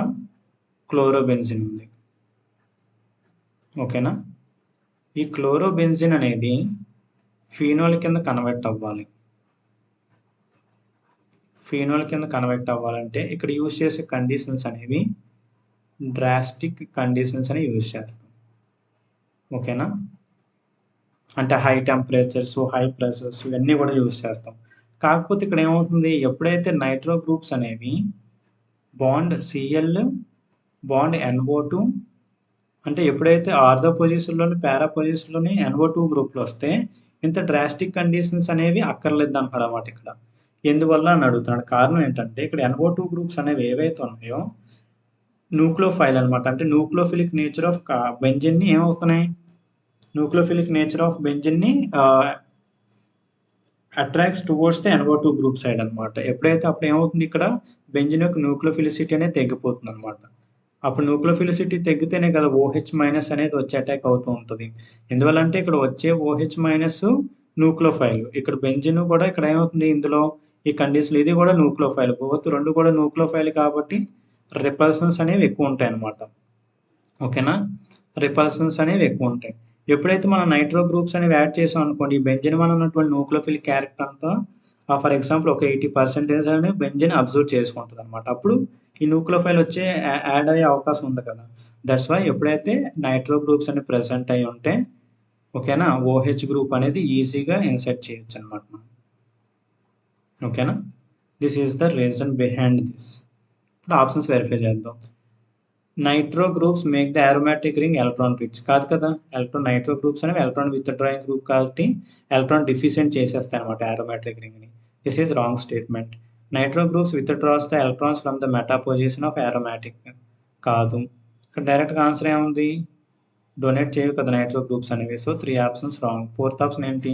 క్లోరోబెన్జిన్ ఉంది, ఓకేనా? ఈ క్లోరోబెన్జిన్ అనేది ఫీనోల్ కింద కన్వర్ట్ అవ్వాలి. ఫీనోల్ కింద కన్వర్ట్ అవ్వాలంటే ఇక్కడ యూజ్ చేసే కండిషన్స్ అనేవి డ్రాస్టిక్ కండిషన్స్ అని యూజ్ చేస్తాం, ఓకేనా? అంటే హై టెంపరేచర్స్, హై ప్రెషర్స్ ఇవన్నీ కూడా యూజ్ చేస్తాం. కాకపోతే ఇక్కడ ఏమవుతుంది, ఎప్పుడైతే నైట్రో గ్రూప్స్ అనేవి బాండ్ Cl బాండ్ NO2 అంటే ఎప్పుడైతే ఆర్థో పొజిషన్లోని పారా పొజిషన్లోని NO2 గ్రూప్లు వస్తే ఇంత డ్రాస్టిక్ కండిషన్స్ అనేవి అక్కర్లేదు అంటాడు అన్నమాట. ఇక్కడ ఎందువల్ల అని అడుగుతున్నాడు. కారణం ఏంటంటే ఇక్కడ NO2 గ్రూప్స్ అనేవి ఏవైతే ఉన్నాయో న్యూక్లియోఫైల్ అనమాట. అంటే న్యూక్లియోఫిలిక్ నేచర్ ఆఫ్ బెంజిన్ని ఏమవుతున్నాయి, న్యూక్లియోఫిలిక్ నేచర్ ఆఫ్ బెంజిన్ని attracts towards the NO2 group side అనమాట. ఎప్పుడైతే అప్పుడు ఏమవుతుంది, ఇక్కడ బెంజిన్ యొక్క న్యూక్లియోఫిలిసిటీ అనేది తగ్గిపోతుంది అనమాట. అప్పుడు న్యూక్లియోఫిలిసిటీ తగ్గితేనే కదా OH మైనస్ అనేది వచ్చి అటాక్ అవుతూ ఉంటుంది. ఎందువల్ల అంటే ఇక్కడ వచ్చే OH మైనస్ న్యూక్లియోఫైల్, ఇక్కడ బెంజిన్ కూడా ఇక్కడ ఏమవుతుంది ఇందులో ఈ కండిషన్ ఇది కూడా న్యూక్లియోఫైల్, బోత్ రెండు కూడా న్యూక్లియోఫైల్ కాబట్టి రిపల్షన్స్ అనేవి ఎక్కువ ఉంటాయి అనమాట, ఓకేనా? రిపల్షన్స్ అనేవి ఎక్కువ ఉంటాయి. ఎప్పుడైతే మనం నైట్రో గ్రూప్స్ అనేవి యాడ్ చేసాం అనుకోండి, ఈ బెంజిన్ వల్ల ఉన్నటువంటి న్యూక్లియోఫిలిక్ క్యారెక్టర్ అంతా ఫర్ ఎగ్జాంపుల్ ఒక 80% అని బెంజిన్ అబ్జర్వ్ చేసుకుంటుంది అనమాట. అప్పుడు ఈ న్యూక్లియోఫైల్ వచ్చే యాడ్ అయ్యే అవకాశం ఉంది కదా. దట్స్ వై ఎప్పుడైతే నైట్రో గ్రూప్స్ అనేవి ప్రెసెంట్ అయి ఉంటే ఓకేనా, OH గ్రూప్ అనేది ఈజీగా ఇన్సర్ట్ చేయొచ్చు అనమాట, ఓకేనా? This is the reason behind this. ఇప్పుడు ఆప్షన్స్ వెరిఫై చేద్దాం. Nitro groups make the aromatic ring electron rich. కాదు కదా, నైట్రో గ్రూప్స్ అనేవి ఎలక్ట్రాన్ విత్ డ్రాయింగ్ గ్రూప్ కాబట్టి ఎలక్ట్రాన్ డిఫిషియెంట్ చేసేస్తాయి అనమాట అరోమాటిక్ రింగ్ని. This is wrong statement. Nitro groups withdraws the electrons from the meta position of aromatic. కాదు, ఇక్కడ డైరెక్ట్గా ఆన్సర్ ఏముంది, డొనేట్ చేయవు కదా నైట్రో గ్రూప్స్ అనేవి. So 3 options wrong. Fourth option ఏంటి,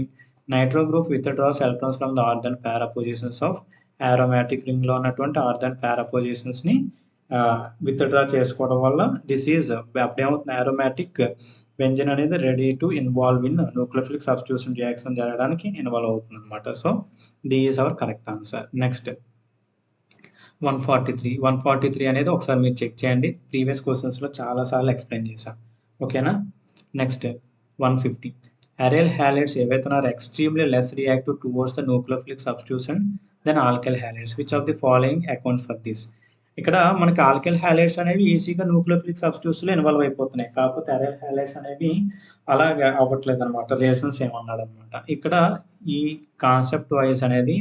nitro group with draws electrons from the ortho para positions of aromatic రింగ్లో ఉన్నటువంటి ఆర్దన్ పారా పొజిషన్స్ని విత్డ్రా చేసుకోవడం వల్ల దిస్ ఈజ్ అప్పుడేమవుతుంది, అరోమాటిక్ బెంజిన్ అనేది ready to involve in nucleophilic substitution reaction జరగడానికి ఇన్వాల్వ్ అవుతుంది అనమాట. So D is our correct answer. Next 143 అనేది ఒకసారి మీరు చెక్ చేయండి, ప్రీవియస్ క్వశ్చన్స్లో చాలాసార్లు ఎక్స్ప్లెయిన్ చేశాం, ఓకేనా? నెక్స్ట్ 150 అరైల్ హ్యాలైడ్స్ ఏవైతే ఉన్నారో extremely less reactive towards the nucleophilic substitution then alkyl halides. Which of the following account for this. ఇక్కడ మనకి ఆల్కైల్ హ్యాలైడ్స్ అనేవి ఈజీగా న్యూక్లియోఫిలిక్ సబ్స్టిట్యూషన్లో ఇన్వాల్వ్ అయిపోతున్నాయి, కాకపోతే అరైల్ హ్యాలైడ్స్ అనేవి అలాగే అవ్వట్లేదు అనమాట. రీజన్స్ ఏమన్నాడు అనమాట. ఇక్కడ ఈ కాన్సెప్ట్ వైజ్ అనేది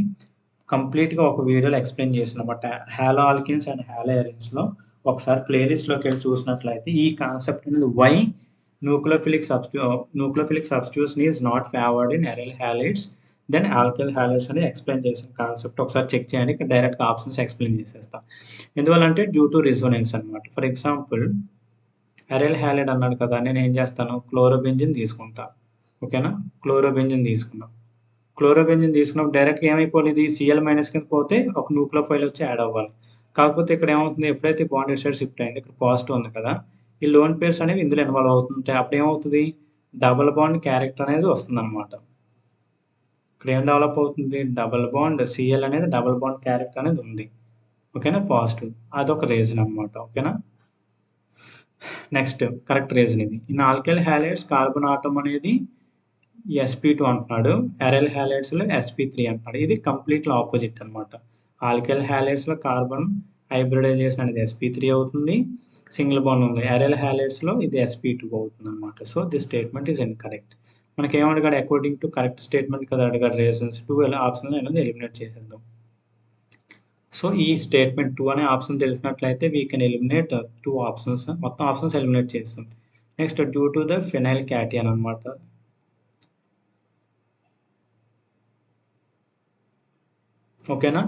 కంప్లీట్గా ఒక వీడియోలో ఎక్స్ప్లెయిన్ చేసినమాట. హాలోఆల్కిన్స్ అండ్ హాలోఅరేన్స్లో ఒకసారి ప్లేలిస్ట్లోకి వెళ్ళి చూసినట్లయితే ఈ కాన్సెప్ట్ అనేది why nucleophilic substitution is not favoured in aryl halides than alkyl halides అనేది ఎక్స్ప్లెయిన్ చేసిన కాన్సెప్ట్ ఒకసారి చెక్ చేయండి. ఇక్కడ డైరెక్ట్గా ఆప్షన్స్ ఎక్స్ప్లెయిన్ చేసేస్తాం. ఎందువల్లంటే డ్యూ టు రిజోనెన్స్ అనమాట. ఫర్ ఎగ్జాంపుల్ అరైల్ హ్యాలైడ్ అన్నాడు కదా, నేను ఏం చేస్తాను, క్లోరోబెంజిన్ తీసుకుంటా, ఓకేనా? క్లోరోబెంజిన్ తీసుకున్నాం. క్లోరోబెంజిన్ తీసుకున్నప్పుడు డైరెక్ట్గా ఏమైపోవాలి, ఇది Cl మైనస్ కింద పోతే ఒక న్యూక్లియోఫైల్ వచ్చి యాడ్ అవ్వాలి. కాకపోతే ఇక్కడ ఏమవుతుంది, ఎప్పుడైతే బాండ్ సైడ్ షిఫ్ట్ అయింది, ఇక్కడ పాజిటివ్ ఉంది కదా, ఈ లోన్ పేర్స్ అనేవి ఇందులో ఇన్వాల్వ్ అవుతుంటాయి. అప్పుడు ఏమవుతుంది, డబుల్ బాండ్ క్యారెక్టర్ అనేది వస్తుంది అనమాట. ఇక్కడ ఏం డెవలప్ అవుతుంది, డబుల్ బాండ్ Cl అనేది డబుల్ బాండ్ క్యారెక్టర్ అనేది ఉంది, ఓకేనా? పాజిటివ్, అదొక రీజన్ అనమాట, ఓకేనా? నెక్స్ట్ కరెక్ట్ రీజన్ ఇది. In alkyl halides carbon atom అనేది sp2 అంటున్నాడు, అరైల్ హ్యాలైడ్స్లో sp3 అంటున్నాడు. ఇది కంప్లీట్లీ ఆపోజిట్ అనమాట. ఆల్కైల్ హ్యాలైడ్స్లో కార్బన్ హైబ్రిడైజేషన్ అనేది sp3 అవుతుంది, సింగిల్ బాండ్ ఉంది. అరైల్ హ్యాలైడ్స్లో ఇది sp2 అవుతుంది అనమాట. So this statement is incorrect. మనకి ఏమడిగాడు, అకార్డింగ్ టు కరెక్ట్ స్టేట్మెంట్ కదా అడిగాడు, రీజన్స్ 2 ఆప్షన్ అనేది ఎలిమినేట్ చేసేద్దాం. సో ఈ స్టేట్మెంట్ 2 అనే ఆప్షన్ తెలిసినట్లయితే వీ కెన్ ఎలిమినేట్ 2 ఆప్షన్స్, మొత్తం ఆప్షన్స్ ఎలిమినేట్ చేస్తాం. Next due to the phenyl cation అనమాట. ఓకేనా,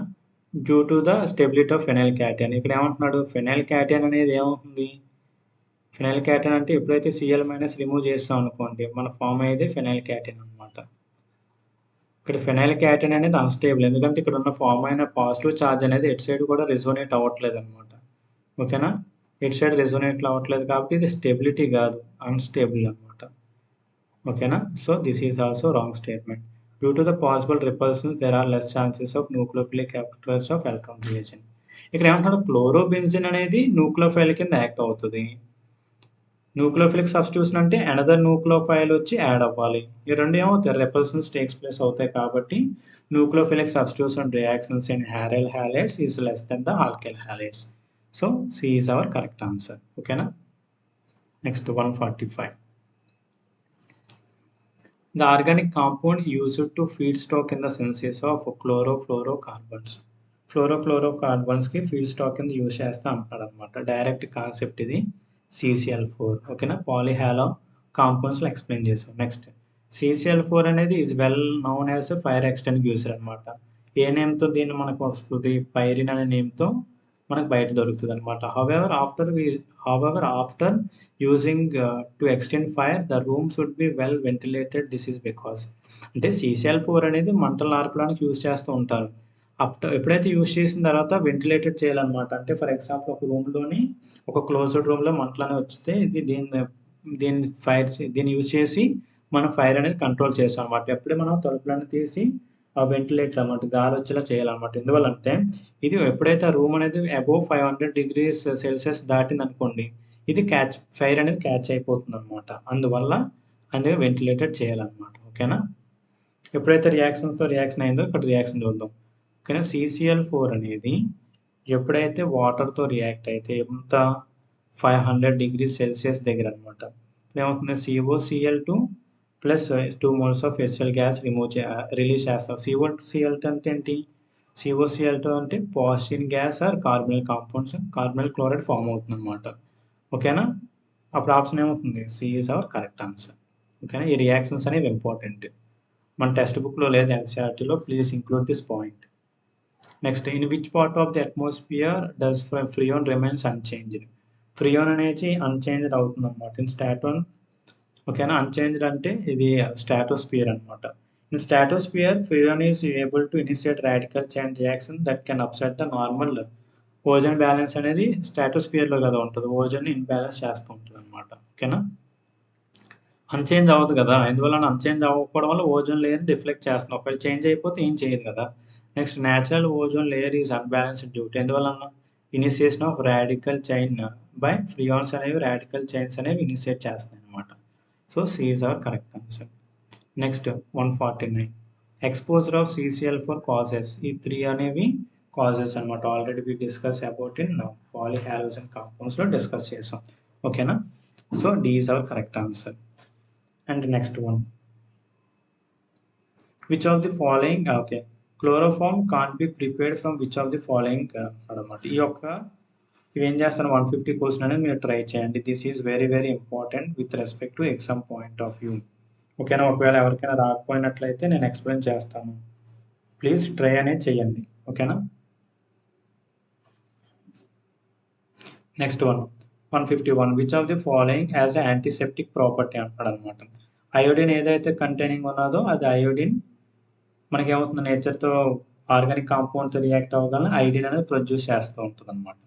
due to the stability of phenyl cation. ఇక్కడ ఏమంటున్నాడు, ఫినైల్ క్యాటియన్ అనేది ఏమవుతుంది, ఫినైల్ క్యాటియన్ అంటే ఎప్పుడైతే Cl- రిమూవ్ చేస్తాం అనుకోండి, మన ఫామ్ అయ్యేది ఫినైల్ క్యాటియన్ అనమాట. ఇక్కడ ఫినైల్ క్యాటియన్ అనేది అన్స్టేబుల్, ఎందుకంటే ఇక్కడ ఉన్న ఫామ్ అయిన పాజిటివ్ ఛార్జ్ అనేది ఎటు సైడ్ కూడా రెజోనేట్ అవ్వట్లేదు అనమాట. ఓకేనా, ఎటు సైడ్ రెజోనేట్ అవ్వట్లేదు కాబట్టి ఇది స్టెబిలిటీ కాదు, అన్స్టేబుల్ అనమాట. ఓకేనా, so this is also wrong statement. Due to the possible repulsions, there are less chances of nucleophilic characters of alkyl reagent. ఇక్కడ ఏమంటున్నాడు, క్లోరోబెన్జిన్ అనేది న్యూక్లియోఫైల్ కింద యాక్ట్ అవుతుంది. న్యూక్లియోఫిలిక్ సబ్స్టిట్యూషన్ అంటే అనదర్ న్యూక్లియోఫైల్ వచ్చి యాడ్ అవ్వాలి. ఈ రెండు ఏమవుతాయి, repulsions takes place అవుతాయి కాబట్టి nucleophilic substitution reactions in aryl halides is less than the alkyl halides. So C is our correct answer. ఓకేనా, next 145. The organic compound used to feedstock in the synthesis of chlorofluorocarbons. Chlorofluorocarbons కి feedstock కింద యూజ్ చేస్తా అంటాడు అనమాట. డైరెక్ట్ కాన్సెప్ట్ ఇది, CCl4. ఓకేనా, పాలీహాలో కాంపౌండ్స్లో ఎక్స్ప్లెయిన్ చేసాం. నెక్స్ట్ CCl4 అనేది is well known as fire extent user అనమాట. ఏ నేమ్తో దీన్ని మనకు వస్తుంది, పైరిన్ అనే నేమ్తో మనకు బయట దొరుకుతుంది అనమాట. However, after using to extend fire, the room should be well ventilated. This is because అంటే CCl4 అనేది మంటలు ఆర్పడానికి యూజ్ చేస్తూ ఉంటారు. ఎప్పుడైతే యూజ్ చేసిన తర్వాత వెంటిలేటెడ్ చేయాలన్నమాట. అంటే ఫర్ ఎగ్జాంపుల్ ఒక రూమ్లోని, ఒక క్లోజ్డ్ రూమ్లో మంటలు వస్తే దీన్ని యూజ్ చేసి మనం ఫైర్ అనేది కంట్రోల్ చేస్తాం అనమాట. ఎప్పుడే మనం తలుపులను తీసి ఆ వెంటిలేటర్ అనమాట, గాలి వచ్చేలా చేయాలన్నమాట. ఎందువల్లంటే ఇది ఎప్పుడైతే ఆ రూమ్ అనేది అబోవ్ 500 degrees Celsius దాటింది అనుకోండి, ఇది ఫైర్ అనేది క్యాచ్ అయిపోతుంది అనమాట. అందువల్ల వెంటిలేటెడ్ చేయాలన్నమాట. ఓకేనా, ఎప్పుడైతే రియాక్షన్ అయిందో ఇక్కడ రియాక్షన్ చూద్దాం. ఓకేనా, CCl4 అనేది ఎప్పుడైతే వాటర్తో రియాక్ట్ అయితే ఎంత 500 degrees Celsius దగ్గర అనమాట, ఏమవుతుంది, COCl2 plus 2 moles of HCl gas release చేస్తాం. COCl2 అంటే ఏంటి, COCl2 అంటే positive gas or carbonyl compounds, carbonyl chloride form అవుతుంది అనమాట. ఓకేనా, అప్పుడు ఆప్షన్ ఏమవుతుంది, C is our correct answer. ఓకేనా, ఈ రియాక్షన్స్ అనేవి ఇంపార్టెంట్, మన టెక్స్ట్ బుక్లో లేదు, NCERTలో. Please include this point. Next, in which part of the atmosphere does freon remains unchanged. Freon అనేది అన్చేంజ్డ్ అవుతుంది అనమాట ఇన్ స్టాటోన్. ఓకేనా, అన్చేంజ్డ్ అంటే ఇది స్ట్రాటోస్ఫియర్ అనమాట. In stratosphere freon is able to initiate radical chain reaction that can upset the normal ozone balance అనేది స్ట్రాటోస్ఫియర్లో కదా ఉంటుంది, ఓజోన్ ఇన్బ్యాలెన్స్ చేస్తూ ఉంటుంది అనమాట. ఓకేనా, అన్చేంజ్ అవ్వదు కదా, ఎందువల్ల అన్చేంజ్ అవ్వకపోవడం వల్ల ఓజోన్ లేయర్ రిఫ్లెక్ట్ చేస్తుంది. ఒకవేళ చేంజ్ అయిపోతే ఏం చేయదు కదా. Next, natural ozone layer is unbalanced due to, ఎందువల్ల initiation of radical chain by freons అనేవి రాడికల్ చైన్స్ అనేవి ఇనిషియేట్ చేస్తాయి అనమాట. So C is our correct answer. Next 149. Exposure of CCl4 causes. ఈ 3 అనేవి కాజెస్ అనమాట. Already we discuss about in polyhalogen కాంపౌండ్స్లో డిస్కస్ చేసాం. ఓకేనా, so D is our correct answer. And next one, which of the following, okay, chloroform can't be prepared from which of the following అనమాట. ఈ యొక్క ఇవి ఏం చేస్తాను, 150 క్వశ్చన్ అనేది మీరు ట్రై చేయండి. This is very very important with respect to exam point of view. ఓకేనా, ఒకవేళ ఎవరికైనా రాకపోయినట్లయితే నేను ఎక్స్ప్లెయిన్ చేస్తాను, ప్లీజ్ ట్రై అనేది చేయండి. ఓకేనా, next one 151. Which of the following as a antiseptic property అంటాడు అనమాట. అయోడిన్ ఏదైతే కంటైనింగ్ ఉన్నదో అది అయోడిన్ మనకి ఏమవుతుంది, నేచర్తో ఆర్గానిక్ కాంపౌండ్తో రియాక్ట్ అవ్వగల ఐడిన్ అనేది ప్రొడ్యూస్ చేస్తూ ఉంటుంది అనమాట.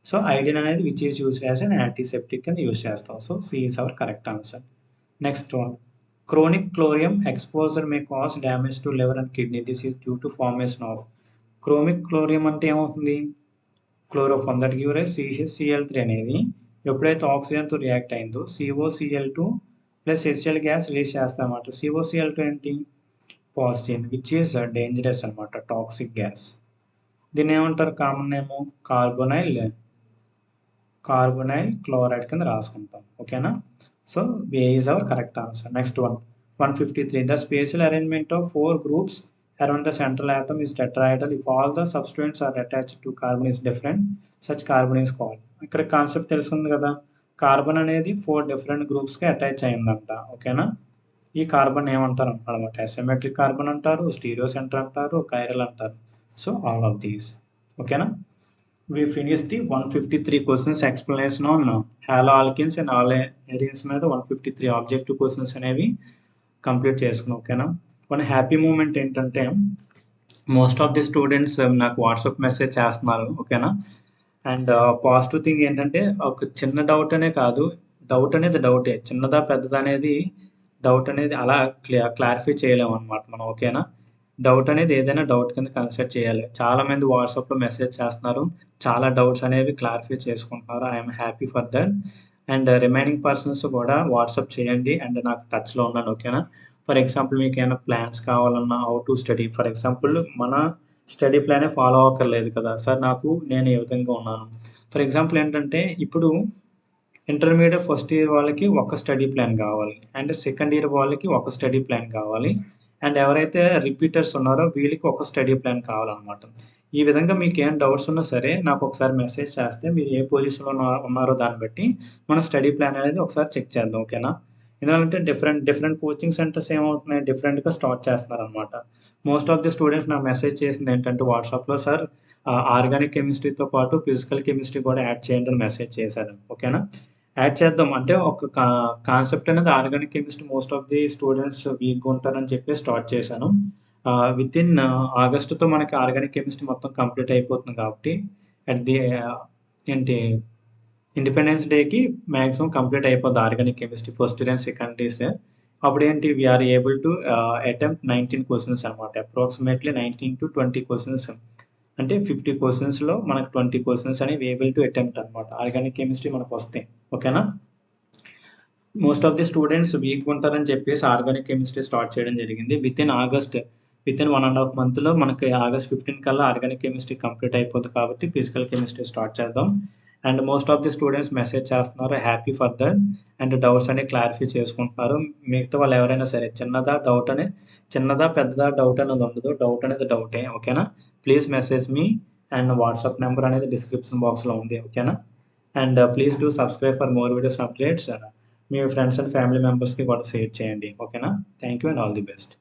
సో ఐడిన్ అనేది which is use as an antiseptic కింద యూస్ చేస్తాం. So C is our correct answer. Next one, chronic క్లోరియం exposure may cause damage to liver and kidney. This is due to formation of. Chronic క్లోరియం అంటే ఏమవుతుంది, chloroform that give rise CH Cl3 అనేది ఎప్పుడైతే ఆక్సిజన్తో రియాక్ట్ అయిందో COCl2 plus HCl gas release చేస్తామన్నమాట. COCl2 ఏంటి? పాజిటివ్, విచ్ ఈస్ డేంజరస్ అనమాట, టాక్సిక్ గ్యాస్. దీన్ని ఏమంటారు కామన్ నేము? కార్బొనైల్ క్లోరైడ్ కింద రాసుకుంటాం. ఓకేనా? So A is our correct answer. Next 153. The spatial arrangement of 4 groups around the central atom is tetrahedral. If all the substituents are attached to carbon is different, such carbon is called. ఇక్కడ కాన్సెప్ట్ తెలుస్తుంది కదా, కార్బన్ అనేది 4 డిఫరెంట్ గ్రూప్స్కి అటాచ్ అయిందంట. ఓకేనా? ఈ కార్బన్ ఏమంటారు అనమాట? అసిమెట్రిక్ కార్బన్ అంటారు, స్టీరియో సెంటర్ అంటారు, కైరల్ అంటారు. So all of these. ఓకేనా? We finished the 153 questions explanation on haloalkanes and haloarenes మీద 153 ఆబ్జెక్టివ్ క్వశ్చన్స్ అనేవి కంప్లీట్ చేసుకున్నాం. ఓకేనా? వన్ హ్యాపీ మూమెంట్ ఏంటంటే మోస్ట్ ఆఫ్ ది స్టూడెంట్స్ నాకు వాట్సాప్ మెసేజ్ చేస్తున్నారు. ఓకేనా? అండ్ పాజిటివ్ థింగ్ ఏంటంటే ఒక చిన్న డౌట్ అనే కాదు, డౌట్ అనేది డౌటే, చిన్నదా పెద్దదా అనేది డౌట్ అనేది అలా క్లారిఫై చేయలేము అనమాట మనం. ఓకేనా? డౌట్ అనేది ఏదైనా డౌట్ కింద కన్సిడర్ చేయాలి. చాలామంది వాట్సాప్లో మెసేజ్ చేస్తున్నారు, చాలా డౌట్స్ అనేవి క్లారిఫై చేసుకుంటున్నారు. I'm happy for that. And remaining persons కూడా వాట్సాప్ చేయండి అండ్ నాకు టచ్లో ఉన్నాను. ఓకేనా? ఫర్ ఎగ్జాంపుల్ మీకు ఏమైనా ప్లాన్స్ కావాలన్నా, how to study, for example మన స్టడీ ప్లానే ఫాలో అవ్వక్కర్లేదు కదా సార్, నేను ఏ విధంగా ఉన్నాను. ఫర్ ఎగ్జాంపుల్ ఏంటంటే ఇప్పుడు ఇంటర్మీడియట్ ఫస్ట్ ఇయర్ వాళ్ళకి ఒక స్టడీ ప్లాన్ కావాలి, అండ్ సెకండ్ ఇయర్ వాళ్ళకి ఒక స్టడీ ప్లాన్ కావాలి, అండ్ ఎవరైతే రిపీటర్స్ ఉన్నారో వీళ్ళకి ఒక స్టడీ ప్లాన్ కావాలన్నమాట. ఈ విధంగా మీకు ఏం డౌట్స్ ఉన్నా సరే నాకు ఒకసారి మెసేజ్ చేస్తే మీరు ఏ పొజిషన్లో ఉన్నారో దాన్ని బట్టి మన స్టడీ ప్లాన్ అనేది ఒకసారి చెక్ చేద్దాం. ఓకేనా? ఎందుకంటే డిఫరెంట్ కోచింగ్ సెంటర్స్ ఏమవుతున్నాయి, డిఫరెంట్గా స్టార్ట్ చేస్తున్నారు అనమాట. మోస్ట్ ఆఫ్ ది స్టూడెంట్స్ నాకు మెసేజ్ చేసింది ఏంటంటే వాట్సాప్లో, సార్ ఆర్గానిక్ కెమిస్ట్రీతో పాటు ఫిజికల్ కెమిస్ట్రీ కూడా యాడ్ చేయండి అని మెసేజ్ చేశారు. ఓకేనా? యాడ్ చేద్దాం. అంటే ఒక కాన్సెప్ట్ అనేది organic chemistry most of the students వీక్గా ఉంటారని చెప్పి స్టార్ట్ చేశాను. విత్ ఇన్ ఆగస్టుతో మనకి ఆర్గానిక్ కెమిస్ట్రీ మొత్తం కంప్లీట్ అయిపోతుంది కాబట్టి అట్ ది ఏంటి ఇండిపెండెన్స్ డేకి మ్యాక్సిమం కంప్లీట్ అయిపోద్ది organic chemistry first year and second year. అప్పుడు ఏంటి we are able to attempt 19 questions అనమాట. అప్రాక్సిమేట్లీ 19 to 20 క్వశ్చన్స్, అంటే 50 క్వశ్చన్స్లో మనకు 20 క్వశ్చన్స్ అనేవి ఏబుల్ టు అటెంప్ట్ అనమాట ఆర్గానిక్ కెమిస్ట్రీ మనకు వస్తాయి. ఓకేనా? Most of the students weak ఉంటారని చెప్పేసి ఆర్గానిక్ కెమిస్ట్రీ స్టార్ట్ చేయడం జరిగింది. విత్ ఇన్ 1.5 monthలో మనకి ఆగస్ట్ 15 కల్లా ఆర్గానిక్ కెమిస్ట్రీ కంప్లీట్ అయిపోతుంది కాబట్టి ఫిజికల్ కెమిస్ట్రీ స్టార్ట్ చేద్దాం. And most of the students message చేస్తున్నారు, happy for that. And doubts అనేవి క్లారిఫై చేసుకుంటున్నారు. మిగతా వాళ్ళు ఎవరైనా సరే చిన్నదా పెద్దదా డౌట్ అనేది ఉండదు, డౌట్ అనేది డౌటే. ఓకేనా? Please message me, and WhatsApp number అనేది డిస్క్రిప్షన్ బాక్స్లో ఉంది. ఓకేనా? And please do subscribe for more videos updates. Me friends and family మెంబర్స్కి కూడా షేర్ చేయండి. ఓకేనా? Thank you and all the best.